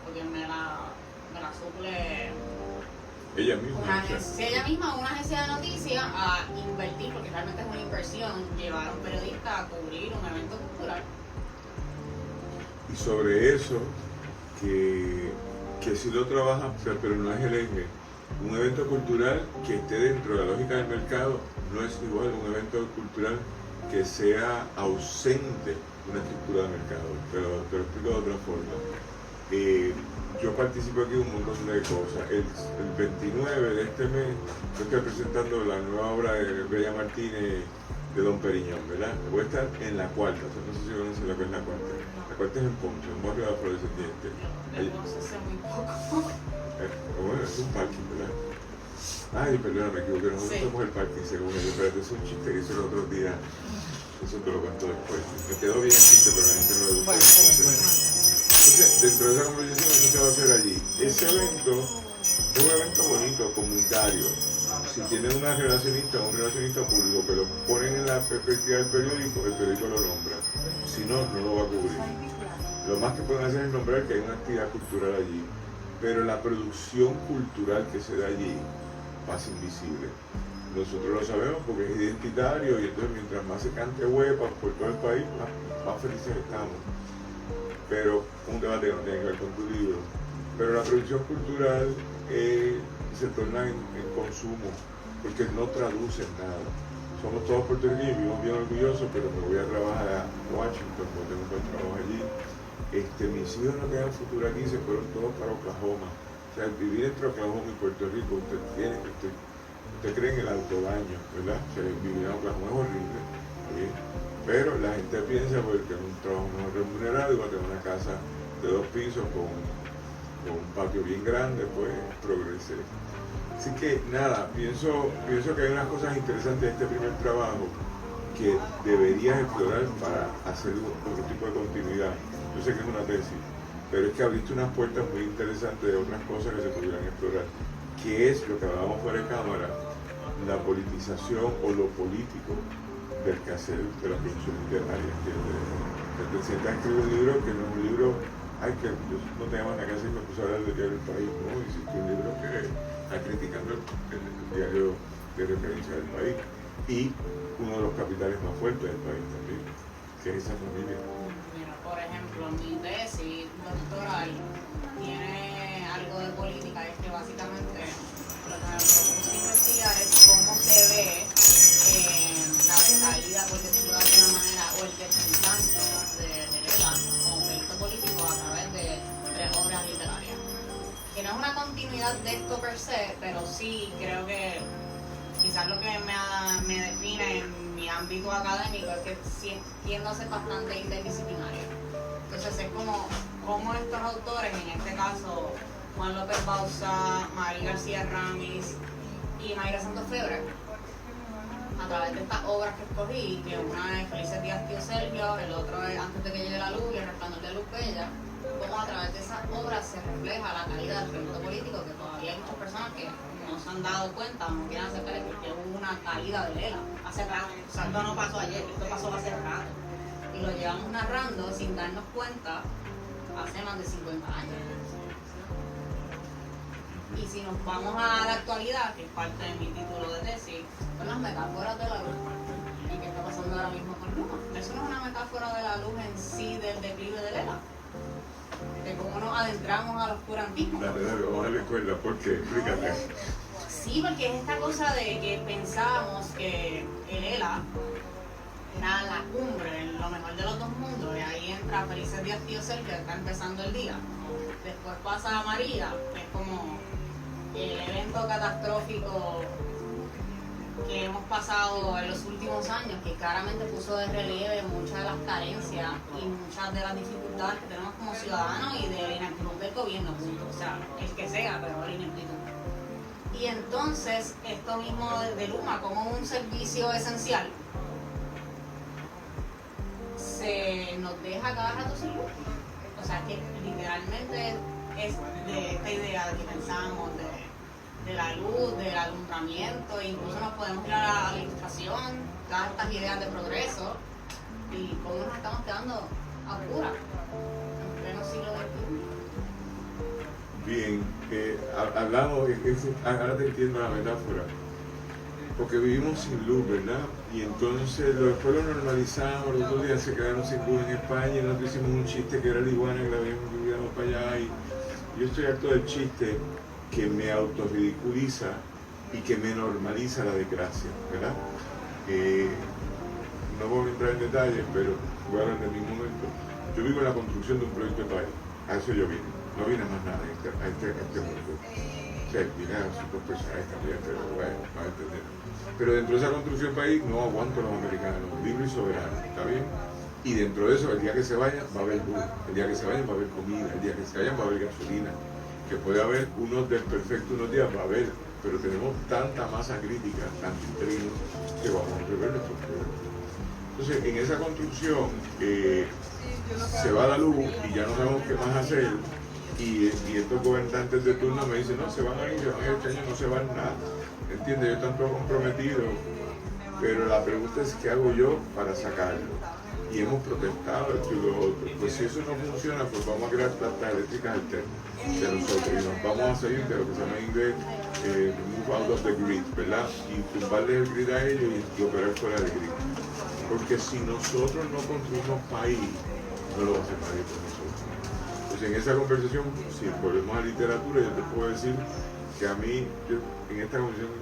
porque me la suple ella misma. Ella misma, una agencia de noticias, a invertir, porque realmente es una inversión, llevar a un periodista a cubrir un evento cultural. Y sobre eso, que si lo trabajan, pero no es el eje. Un evento cultural que esté dentro de la lógica del mercado no es igual a un evento cultural que sea ausente de una estructura de mercado. Pero te lo explico de otra forma. Yo participo aquí en un montón de cosas. El 29 de este mes yo estoy presentando la nueva obra de Bella Martínez de Don Periñón, ¿verdad? Voy a estar en La Cuarta, no sé si conocen lo que es La Cuarta. La Cuarta es en Ponce, un barrio de afrodescendientes. No sé muy poco. Bueno, es un parking, ¿verdad? Ay, perdona, me equivoqué, nosotros somos el parking según ellos, pero es un chiste que hice el otro día. Eso te lo cuento después. Me quedó bien el chiste, pero la gente no le gusta. Entonces, dentro de esa conversación, eso se va a hacer allí. Ese evento es un evento bonito, comunitario. Si tienen una relacionista o un relacionista público que lo ponen en la perspectiva del periódico, el periódico lo nombra. Si no, no lo va a cubrir. Lo más que pueden hacer es nombrar que hay una actividad cultural allí. Pero la producción cultural que se da allí pasa invisible. Nosotros lo sabemos porque es identitario y entonces mientras más se cante huepa por todo el país, más felices estamos. Pero un debate que no tiene que ver con tu libro. Pero la producción cultural se torna en consumo porque no traducen nada. Somos todos puertorriqueños, vivimos bien orgullosos, pero me voy a trabajar a Washington porque tengo un buen trabajo allí. Mis hijos no quedan futuro aquí, se fueron todos para Oklahoma. O sea, vivir entre Oklahoma y Puerto Rico, usted cree en el autobaño, ¿verdad? O sea, vivir en Oklahoma es horrible, ¿sí? Pero la gente piensa porque es un trabajo mejor remunerado y va a tener una casa de 2 pisos con un patio bien grande, pues progresé. Así que nada, pienso que hay unas cosas interesantes de este primer trabajo que deberías explorar para hacer otro tipo de continuidad. Yo sé que es una tesis, pero es que abriste unas puertas muy interesantes de otras cosas que se pudieran explorar, que es lo que hablábamos fuera de cámara, la politización o lo político del quehacer de la producción literaria. El sientas a escribir un libro que no es un libro, ay, que yo no tenía más nada que hacer y me puse a hablar del diario del país, no, hiciste un libro que está criticando el diario de referencia del país y uno de los capitales más fuertes del país también, que es esa familia. Mira, por ejemplo, mi tesis doctoral tiene algo de política, es que básicamente lo que me propuse investigar es cómo se ve la recaída, por decirlo de alguna manera, o el desencanto de Lela como proyecto político a través de 3 obras literarias. Que no es una continuidad de esto per se, pero sí creo que quizás lo que me define en mi ámbito académico es que tiendo a ser bastante interdisciplinario. Entonces es como estos autores, en este caso Juan López Bauza, Mari García Ramis y Mayra Santos Febre, a través de estas obras que escogí, que una es Felices Días Tío Sergio, el otro es Antes de que llegue la luz y El Resplandor de Luz Bella, como a través de esas obras se refleja la calidad del proyecto político, que todavía hay muchas personas que no se han dado cuenta o no quieren aceptar que hubo una caída de Lela hace rato. O sea, esto no pasó ayer, esto pasó hace rato. Y lo llevamos narrando sin darnos cuenta hace más de 50 años. Y si nos vamos a la actualidad, que es parte de mi título de tesis, son las metáforas de la luz. ¿Y qué está pasando ahora mismo con Luma? Eso no es una metáfora de la luz en sí del declive de Lela. de cómo nos adentramos al oscurantismo. Dale, vamos a darle cuerda, ¿por qué? Explícate. Sí, porque es esta cosa de que pensábamos que el ELA era la cumbre, lo mejor de los dos mundos, y ahí entra Felices Días Tío Cel, que está empezando el día. Después pasa María, que es como el evento catastrófico que hemos pasado en los últimos años, que claramente puso de relieve muchas de las carencias y muchas de las dificultades que tenemos como ciudadanos y de la ineptitud del gobierno, punto. O sea, el que sea, pero la ineptitud. Y entonces, esto mismo de Luma como un servicio esencial, se nos deja cada rato sin luz. O sea, que literalmente es de esta idea de que pensamos de la luz, del alumbramiento, incluso nos podemos ir a la ilustración, todas estas ideas de progreso, y cómo nos estamos quedando a oscuras en pleno siglo XXI. Bien, hablamos, ahora te entiendo la metáfora, porque vivimos sin luz, ¿verdad? Y entonces después lo normalizamos, los otros días se quedaron sin luz en España y nosotros hicimos un chiste que era la iguana que la habíamos vivido para allá, y yo estoy harto del chiste que me autorridiculiza y que me normaliza la desgracia, ¿verdad? No voy a entrar en detalles, pero voy a hablar de mi momento. Yo vivo en la construcción de un proyecto de país, a eso yo vine, no vine a más nada a este mundo. O sea, vine a asuntos personales también, pero bueno, va a entender. Pero dentro de esa construcción de país no aguanto a los americanos, libre y soberano, ¿está bien? Y dentro de eso, el día que se vayan va a haber luz, el día que se vayan va a haber comida, el día que se vayan va a haber gasolina, que puede haber unos desperfectos unos días, va a haber, pero tenemos tanta masa crítica, tanto intrino, que vamos a resolver nuestros problemas. Entonces, en esa construcción se va la luz y ya no sabemos qué más hacer, y estos gobernantes de turno me dicen, no, se van a ir este año no se van nada, ¿entiendes? Yo estoy todo comprometido, pero la pregunta es, ¿qué hago yo para sacarlo? Y hemos protestado esto y lo otro. Pues si eso no funciona, pues vamos a crear plantas eléctricas alternas de nosotros y nos vamos a salir de lo que se llama en inglés move out of the grid, ¿verdad? Y tumbarle el grid a ellos y operar fuera del grid. Porque si nosotros no construimos país, no lo va a hacer nadie por nosotros. Pues en esa conversación, si volvemos a literatura, yo te puedo decir que a mí, en esta conversación,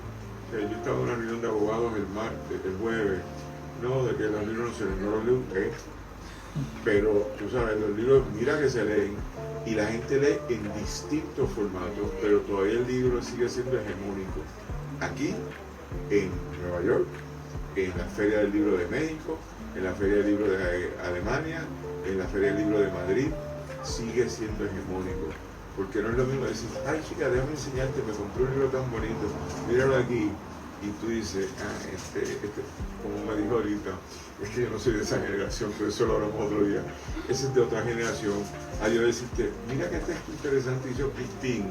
yo estaba en una reunión de abogados el jueves, no, de que los libros no se leen, no los leo usted, pero tú sabes, los libros, mira que se leen, y la gente lee en distintos formatos, pero todavía el libro sigue siendo hegemónico. Aquí, en Nueva York, en la Feria del Libro de México, en la Feria del Libro de Alemania, en la Feria del Libro de Madrid, sigue siendo hegemónico. Porque no es lo mismo decir, ay chica, déjame enseñarte, me compré un libro tan bonito, míralo aquí. Y tú dices, como me dijo ahorita, es que yo no soy de esa generación, pero eso lo hablamos otro día. Ese es de otra generación. A yo decirte, mira qué texto interesante hizo Cristín,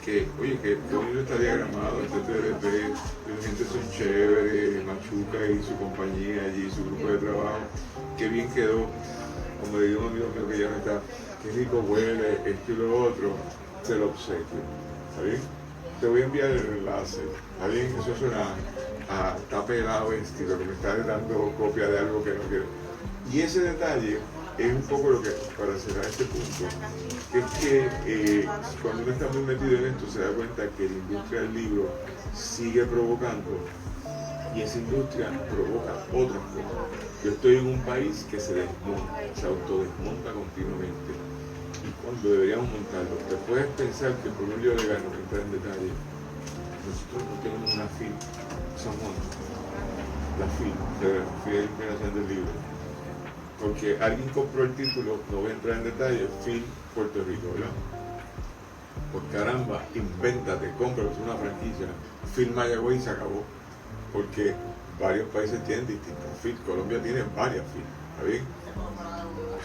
que, oye, que el libro está diagramado, este TDP, la gente son chéveres, Machuca y su compañía allí, su grupo de trabajo, qué bien quedó. Como le digo a un amigo mío que ya no está, qué rico huele, esto y lo otro, se lo obsequio, ¿está bien? Te voy a enviar el enlace, ¿está bien? Eso suena a está pelado estilo, que me está dando copia de algo que no quiero. Y ese detalle es un poco lo que, para cerrar este punto, es que cuando uno está muy metido en esto se da cuenta que la industria del libro sigue provocando y esa industria provoca otras cosas. Yo estoy en un país que se desmonta, se autodesmonta continuamente. Y cuando deberíamos montarlo, te puedes pensar que por un lío legal, no entrar en detalle, nosotros no tenemos una FIL, somos la FIL, de la Fidelidad Nacional del Libro. Porque alguien compró el título, no voy a entrar en detalle, FIL Puerto Rico, ¿verdad? Pues caramba, invéntate, cómprate una franquicia, FIL Mayagüez y se acabó. Porque varios países tienen distintas FIL, Colombia tiene varias FIL, ¿está bien?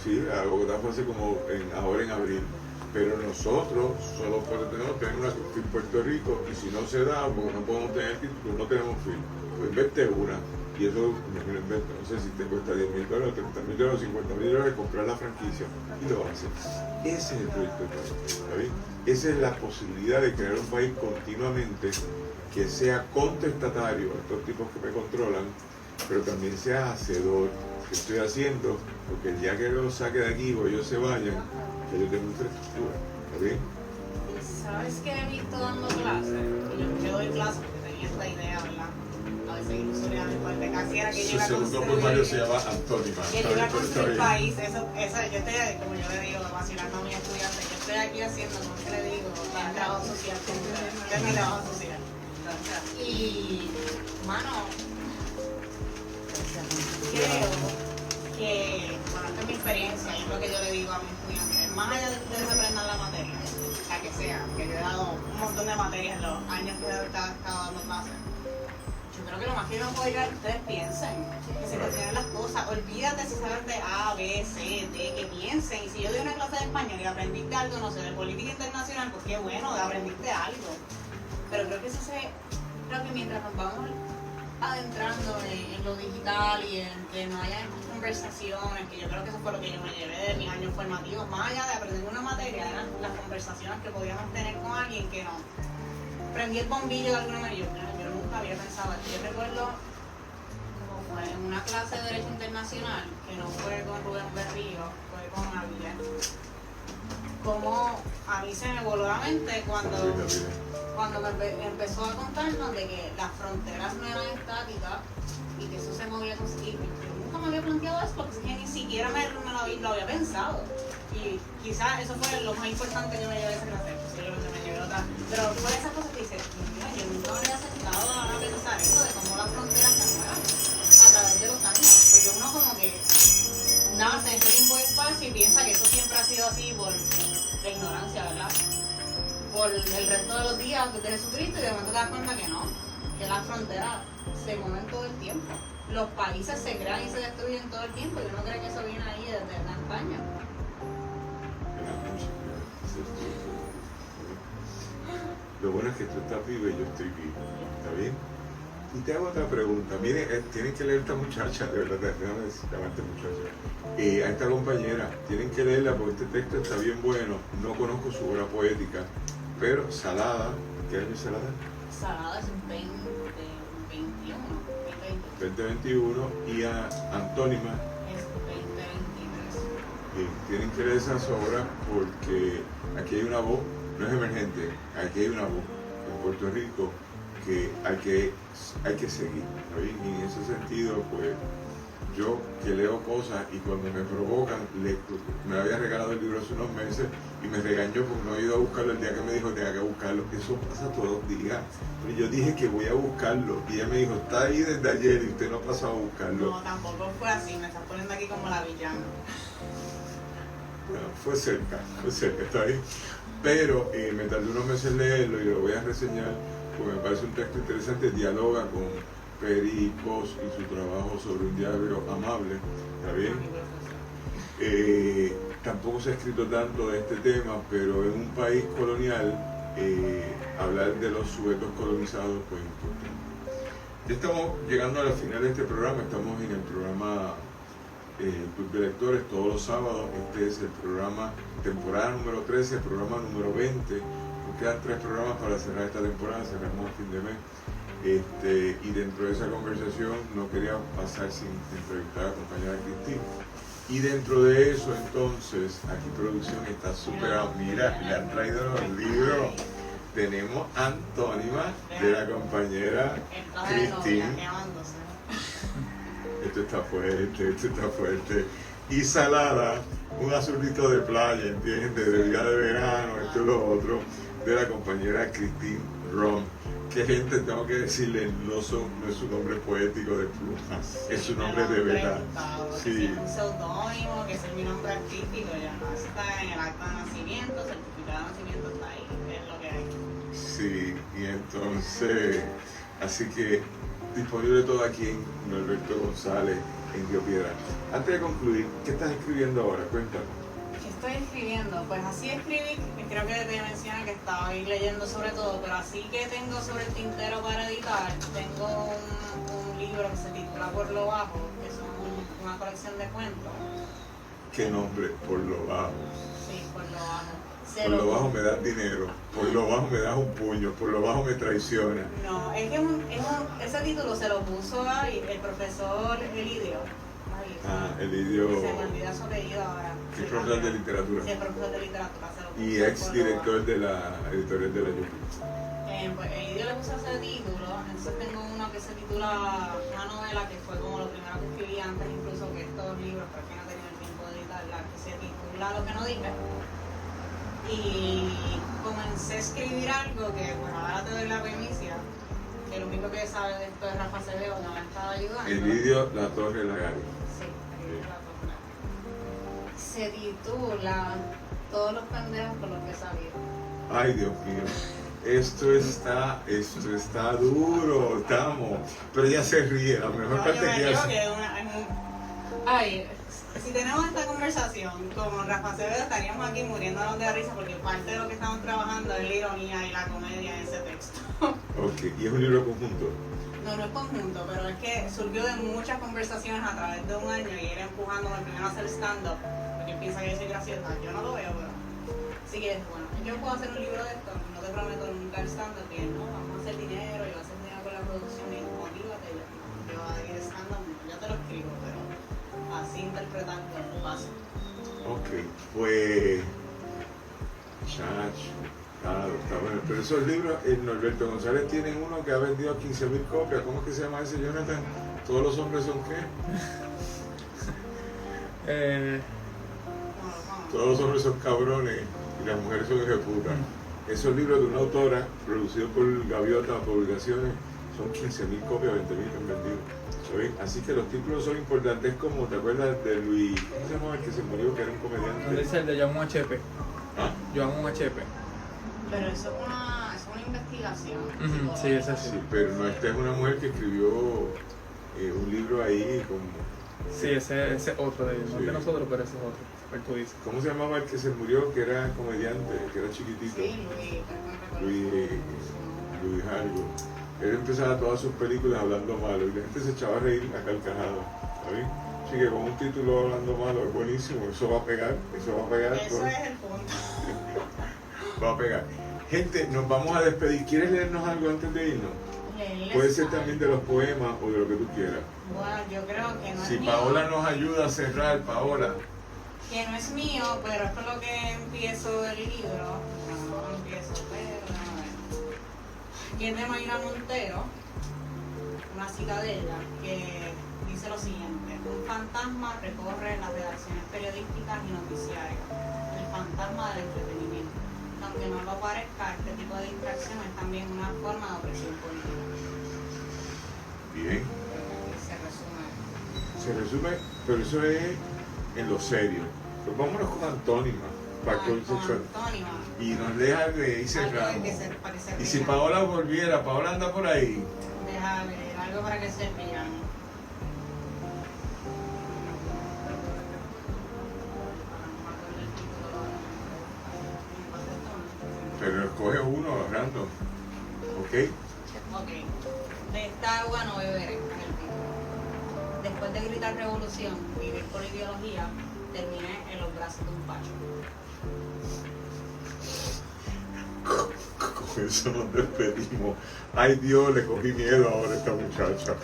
Sí, a Bogotá fue hace como ahora en abril, pero nosotros solo podemos tener una FIL Puerto Rico y si no se da, porque no podemos tener título, no tenemos FIL, pues invente una y eso me lo invento, no sé si te cuesta $10,000, $30,000, $50,000 comprar la franquicia y lo vas a hacer. Ese es el proyecto de país, ¿está bien? Esa es la posibilidad de crear un país continuamente que sea contestatario a estos tipos que me controlan pero también seas hacedor. ¿Qué estoy haciendo? Porque el día que lo saque de aquí o ellos se vayan, que yo tengo infraestructura. ¿Está bien? ¿Sabes qué he visto dando clases? Yo doy clases porque tenía esta idea, ¿verdad? A veces incluso le dan el parte casiera que Su llega a segundo construir. primario se llama Antónima. Que llega a construir el país. Eso, yo estoy, como yo le digo, vacilando a mis estudiantes, yo estoy aquí haciendo, como que le digo, el trabajo social con ustedes. Este es mi trabajo social. Y, mano, creo que, bueno, esta es mi experiencia y es lo que yo le digo a mis estudiantes, más allá de que ustedes aprendan la materia, la que sea, que yo he dado un montón de materias en los años que he estado dando clases, yo creo que lo más que yo puedo llegar es que ustedes piensen, que se cuestionen las cosas, olvídate si saben de A, B, C, D, que piensen, y si yo doy una clase de español y aprendiste algo, no sé, de política internacional, pues qué bueno, aprendiste algo, pero creo que creo que mientras nos vamos adentrando en lo digital y en que no haya estas conversaciones, que yo creo que eso fue lo que yo me llevé de mis años formativos, más allá de aprender una materia, eran las conversaciones que podíamos tener con alguien que nos prendía el bombillo de alguna manera. Yo nunca había pensado, yo recuerdo como fue en una clase de Derecho Internacional, que no fue con Rubén Berrío, fue con Avilés, como a mí se me voló la mente cuando me empezó a contarnos de que las fronteras no eran estáticas y que eso se movía con y yo nunca me había planteado eso porque es que ni siquiera lo había pensado. Y quizás eso fue lo más importante que me llevé de esa clase, posiblemente me llevé otra, pero fue de esas cosas que dices, mira, yo nunca me había sentado a pensar eso de cómo las fronteras se mueven a través de los años. Pues yo uno como que nace en ese tiempo y espacio y piensa que eso siempre ha sido así por la ignorancia, ¿verdad? Por el resto de los días desde Jesucristo, y de momento te das cuenta que no, que las fronteras se mueven todo el tiempo. Los países se crean y se destruyen todo el tiempo, y uno cree que eso viene ahí desde antaño. Lo bueno es que tú estás vivo y yo estoy vivo. ¿Está bien? Y te hago otra pregunta. Miren, tienen que leer a esta muchacha, de verdad, déjame llamarte muchacha. A esta compañera, tienen que leerla porque este texto está bien bueno. No conozco su obra poética, pero Salada, ¿qué año es Salada? Salada es un 2021, 2021, y a Antónima es 2023. tienen que leer esas obras porque aquí hay una voz, no es emergente, aquí hay una voz en Puerto Rico que hay que seguir, ¿no? Y en ese sentido, pues, yo que leo cosas y cuando me provocan, me había regalado el libro hace unos meses y me regañó porque no he ido a buscarlo el día que me dijo que tenga que buscarlo. Eso pasa todos los días. Pero yo dije que voy a buscarlo y ella me dijo, está ahí desde ayer y usted no ha pasado a buscarlo. No, tampoco fue así, me estás poniendo aquí como la villana. Bueno, fue cerca, está ahí. Pero me tardé unos meses en leerlo y lo voy a reseñar porque me parece un texto interesante, dialoga con Peri Pos y su trabajo sobre un diario amable, ¿está bien? Tampoco se ha escrito tanto de este tema, pero en un país colonial, hablar de los sujetos colonizados, pues es importante. Ya estamos llegando a la final de este programa, estamos en el programa Club de Lectores todos los sábados. Este es el programa temporada número 13, el programa número 20. Nos quedan 3 programas para cerrar esta temporada, cerramos el fin de mes. Y dentro de esa conversación no quería pasar sin entrevistar a la compañera Cristín. Y dentro de eso, entonces, aquí producción está superado. Mira, le han traído los libros. Tenemos Antónima de la compañera Cristín. Esto está fuerte. Y Salada, un azulito de playa, ¿entiendes? De día de verano, esto y lo otro, de la compañera Cristín Rom. Que gente, tengo que decirle, no es su nombre poético de pluma, es su nombre de verdad. Sí. Es un seudónimo, que es mi nombre artístico, ya no está en el acta de nacimiento, certificado de nacimiento está ahí, es lo que hay. Sí, y entonces, así que disponible todo aquí en Norberto González, en Río Piedra. Antes de concluir, ¿qué estás escribiendo ahora? Cuéntanos. ¿Qué estoy escribiendo? Pues así escribí, creo que te mencioné que estaba ahí leyendo sobre todo, pero así que tengo sobre el tintero para editar, tengo un libro que se titula Por lo Bajo, que es una colección de cuentos. ¿Qué nombre? Por lo Bajo. Sí, Por lo Bajo. Por lo bajo me das dinero, por lo bajo me das un puño, por lo bajo me traiciona. No, es que ese título se lo puso el profesor Elidio. Elidio. Se me olvida su apellido ahora. Que es profesor de literatura. Sí, es profesor de literatura. Se lo puso Y ex director de la editorial de la Yupi. Pues Elidio le puso ese título. Entonces tengo uno que se titula una novela que fue como lo primero que escribí antes incluso que estos libros, pero que no tenía el tiempo de editarla, que se titula Lo que no dije. Y comencé a escribir algo que, bueno, ahora te doy la primicia, que lo único que sabe de esto es Rafa Acevedo, que me ha estado ayudando. Elidio La Torre Lagari. Sí, Elidio La Torre Lagari. Se titula Todos los pendejos con los que he salido. Ay, Dios mío. Esto está duro, estamos. Pero ella se ríe, la mejor parte que hace. Ay, si tenemos esta conversación con Rafa Acevedo estaríamos aquí muriéndonos de risa porque parte de lo que estamos trabajando es la ironía y la comedia en ese texto. Ok, ¿y es un libro conjunto? No, no es conjunto, pero es que surgió de muchas conversaciones a través de un año y era empujándome primero a hacer stand-up porque piensa que yo soy graciosa. Yo no lo veo, pero así que bueno, yo puedo hacer un libro de esto, no te prometo nunca el stand-up, que no, vamos a hacer dinero y vas a hacer dinero con la producción y motívate, yo a ir stand-up, yo te lo escribo, pero así interpretando no pasa. Ok, pues chacho, claro, está bueno. Pero esos libros, Norberto González tiene uno que ha vendido 15,000 copias. ¿Cómo es que se llama ese, Jonathan? ¿Todos los hombres son qué? Todos los hombres son cabrones y las mujeres son ejecutas. Esos libros de una autora, producidos por Gaviota Publicaciones, son 15,000 copias, 20,000 que han vendido. Así que los títulos son importantes, como te acuerdas de Luis, ¿cómo se llama el que se murió, que era un comediante? ¿Dónde dice el de Joan H.P.? ¿Ah? Joan H.P. Pero eso es una investigación. Sí, es así. Sí, pero no, esta es una mujer que escribió un libro ahí como... Sí, ese otro, no Sí. de nosotros, pero ese es otro, el que tú dices. ¿Cómo se llamaba el que se murió, que era comediante, que era chiquitito? Sí, Luis algo. Él empezaba todas sus películas hablando malo y la gente se echaba a reír a carcajadas, ¿sabes? Así que con un título hablando malo es buenísimo, eso va a pegar. Eso es el punto. Va a pegar. Gente, nos vamos a despedir. ¿Quieres leernos algo antes de irnos? Puede ser también de los poemas o de lo que tú quieras. Bueno, yo creo que no Si es mío. Paola nos ayuda a cerrar, Paola. Que no es mío, pero es con lo que empiezo el libro. No empiezo, pero a ver. Que es de Mayra Montero, una cita de ella, que dice lo siguiente: un fantasma recorre las redacciones periodísticas y noticiarias, el fantasma del entretenimiento. Aunque no lo parezca, este tipo de distracción es también una forma de opresión política. Bien. Se resume. Se resume, pero eso es en lo serio. Pues vámonos con antónima. Antónima. Y nos deja de ahí cerramos. Para que se Y si rían. Paola volviera, Paola anda por ahí. Deja ver, algo para que se rían. Pero escoge uno random. ¿Ok? Ok. De esta agua no beberé, en el título. Después de gritar revolución, vivir por ideología, terminé en los brazos de un pacho. Con eso nos despedimos. Ay Dios, le cogí miedo ahora a esta muchacha.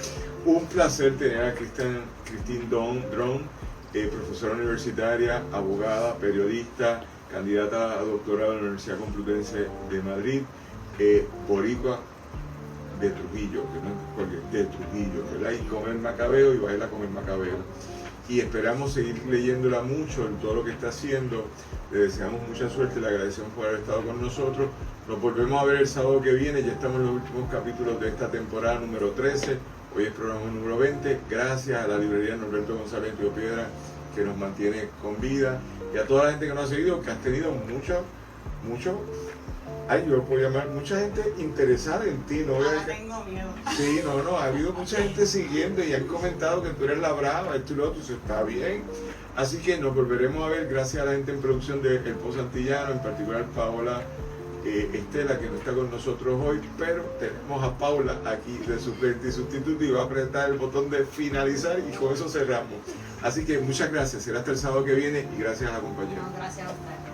Un placer tener a Christine Dron, profesora universitaria, abogada, periodista, candidata a doctorado en la Universidad Complutense de Madrid, boricua de Trujillo, de Trujillo, ¿verdad? Y Comer Macabeo, y baila Comer Macabeo. Y esperamos seguir leyéndola mucho en todo lo que está haciendo. Le deseamos mucha suerte, le agradecemos por haber estado con nosotros. Nos volvemos a ver el sábado que viene, ya estamos en los últimos capítulos de esta temporada número 13. Hoy es programa número 20. Gracias a la librería Norberto González Río Piedra, que nos mantiene con vida. Y a toda la gente que nos ha seguido, que has tenido mucho, ay, yo lo puedo llamar, mucha gente interesada en ti, ¿no? Ahora tengo miedo. Sí, no, ha habido mucha gente siguiendo y han comentado que tú eres la brava, esto y lo otro, eso está bien. Así que nos volveremos a ver gracias a la gente en producción de El Pozo Antillano, en particular Paola Estela, que no está con nosotros hoy, pero tenemos a Paula aquí de suplente y sustituto y va a apretar el botón de finalizar y con eso cerramos. Así que muchas gracias, será hasta el sábado que viene y gracias a la compañía. No, gracias a ustedes.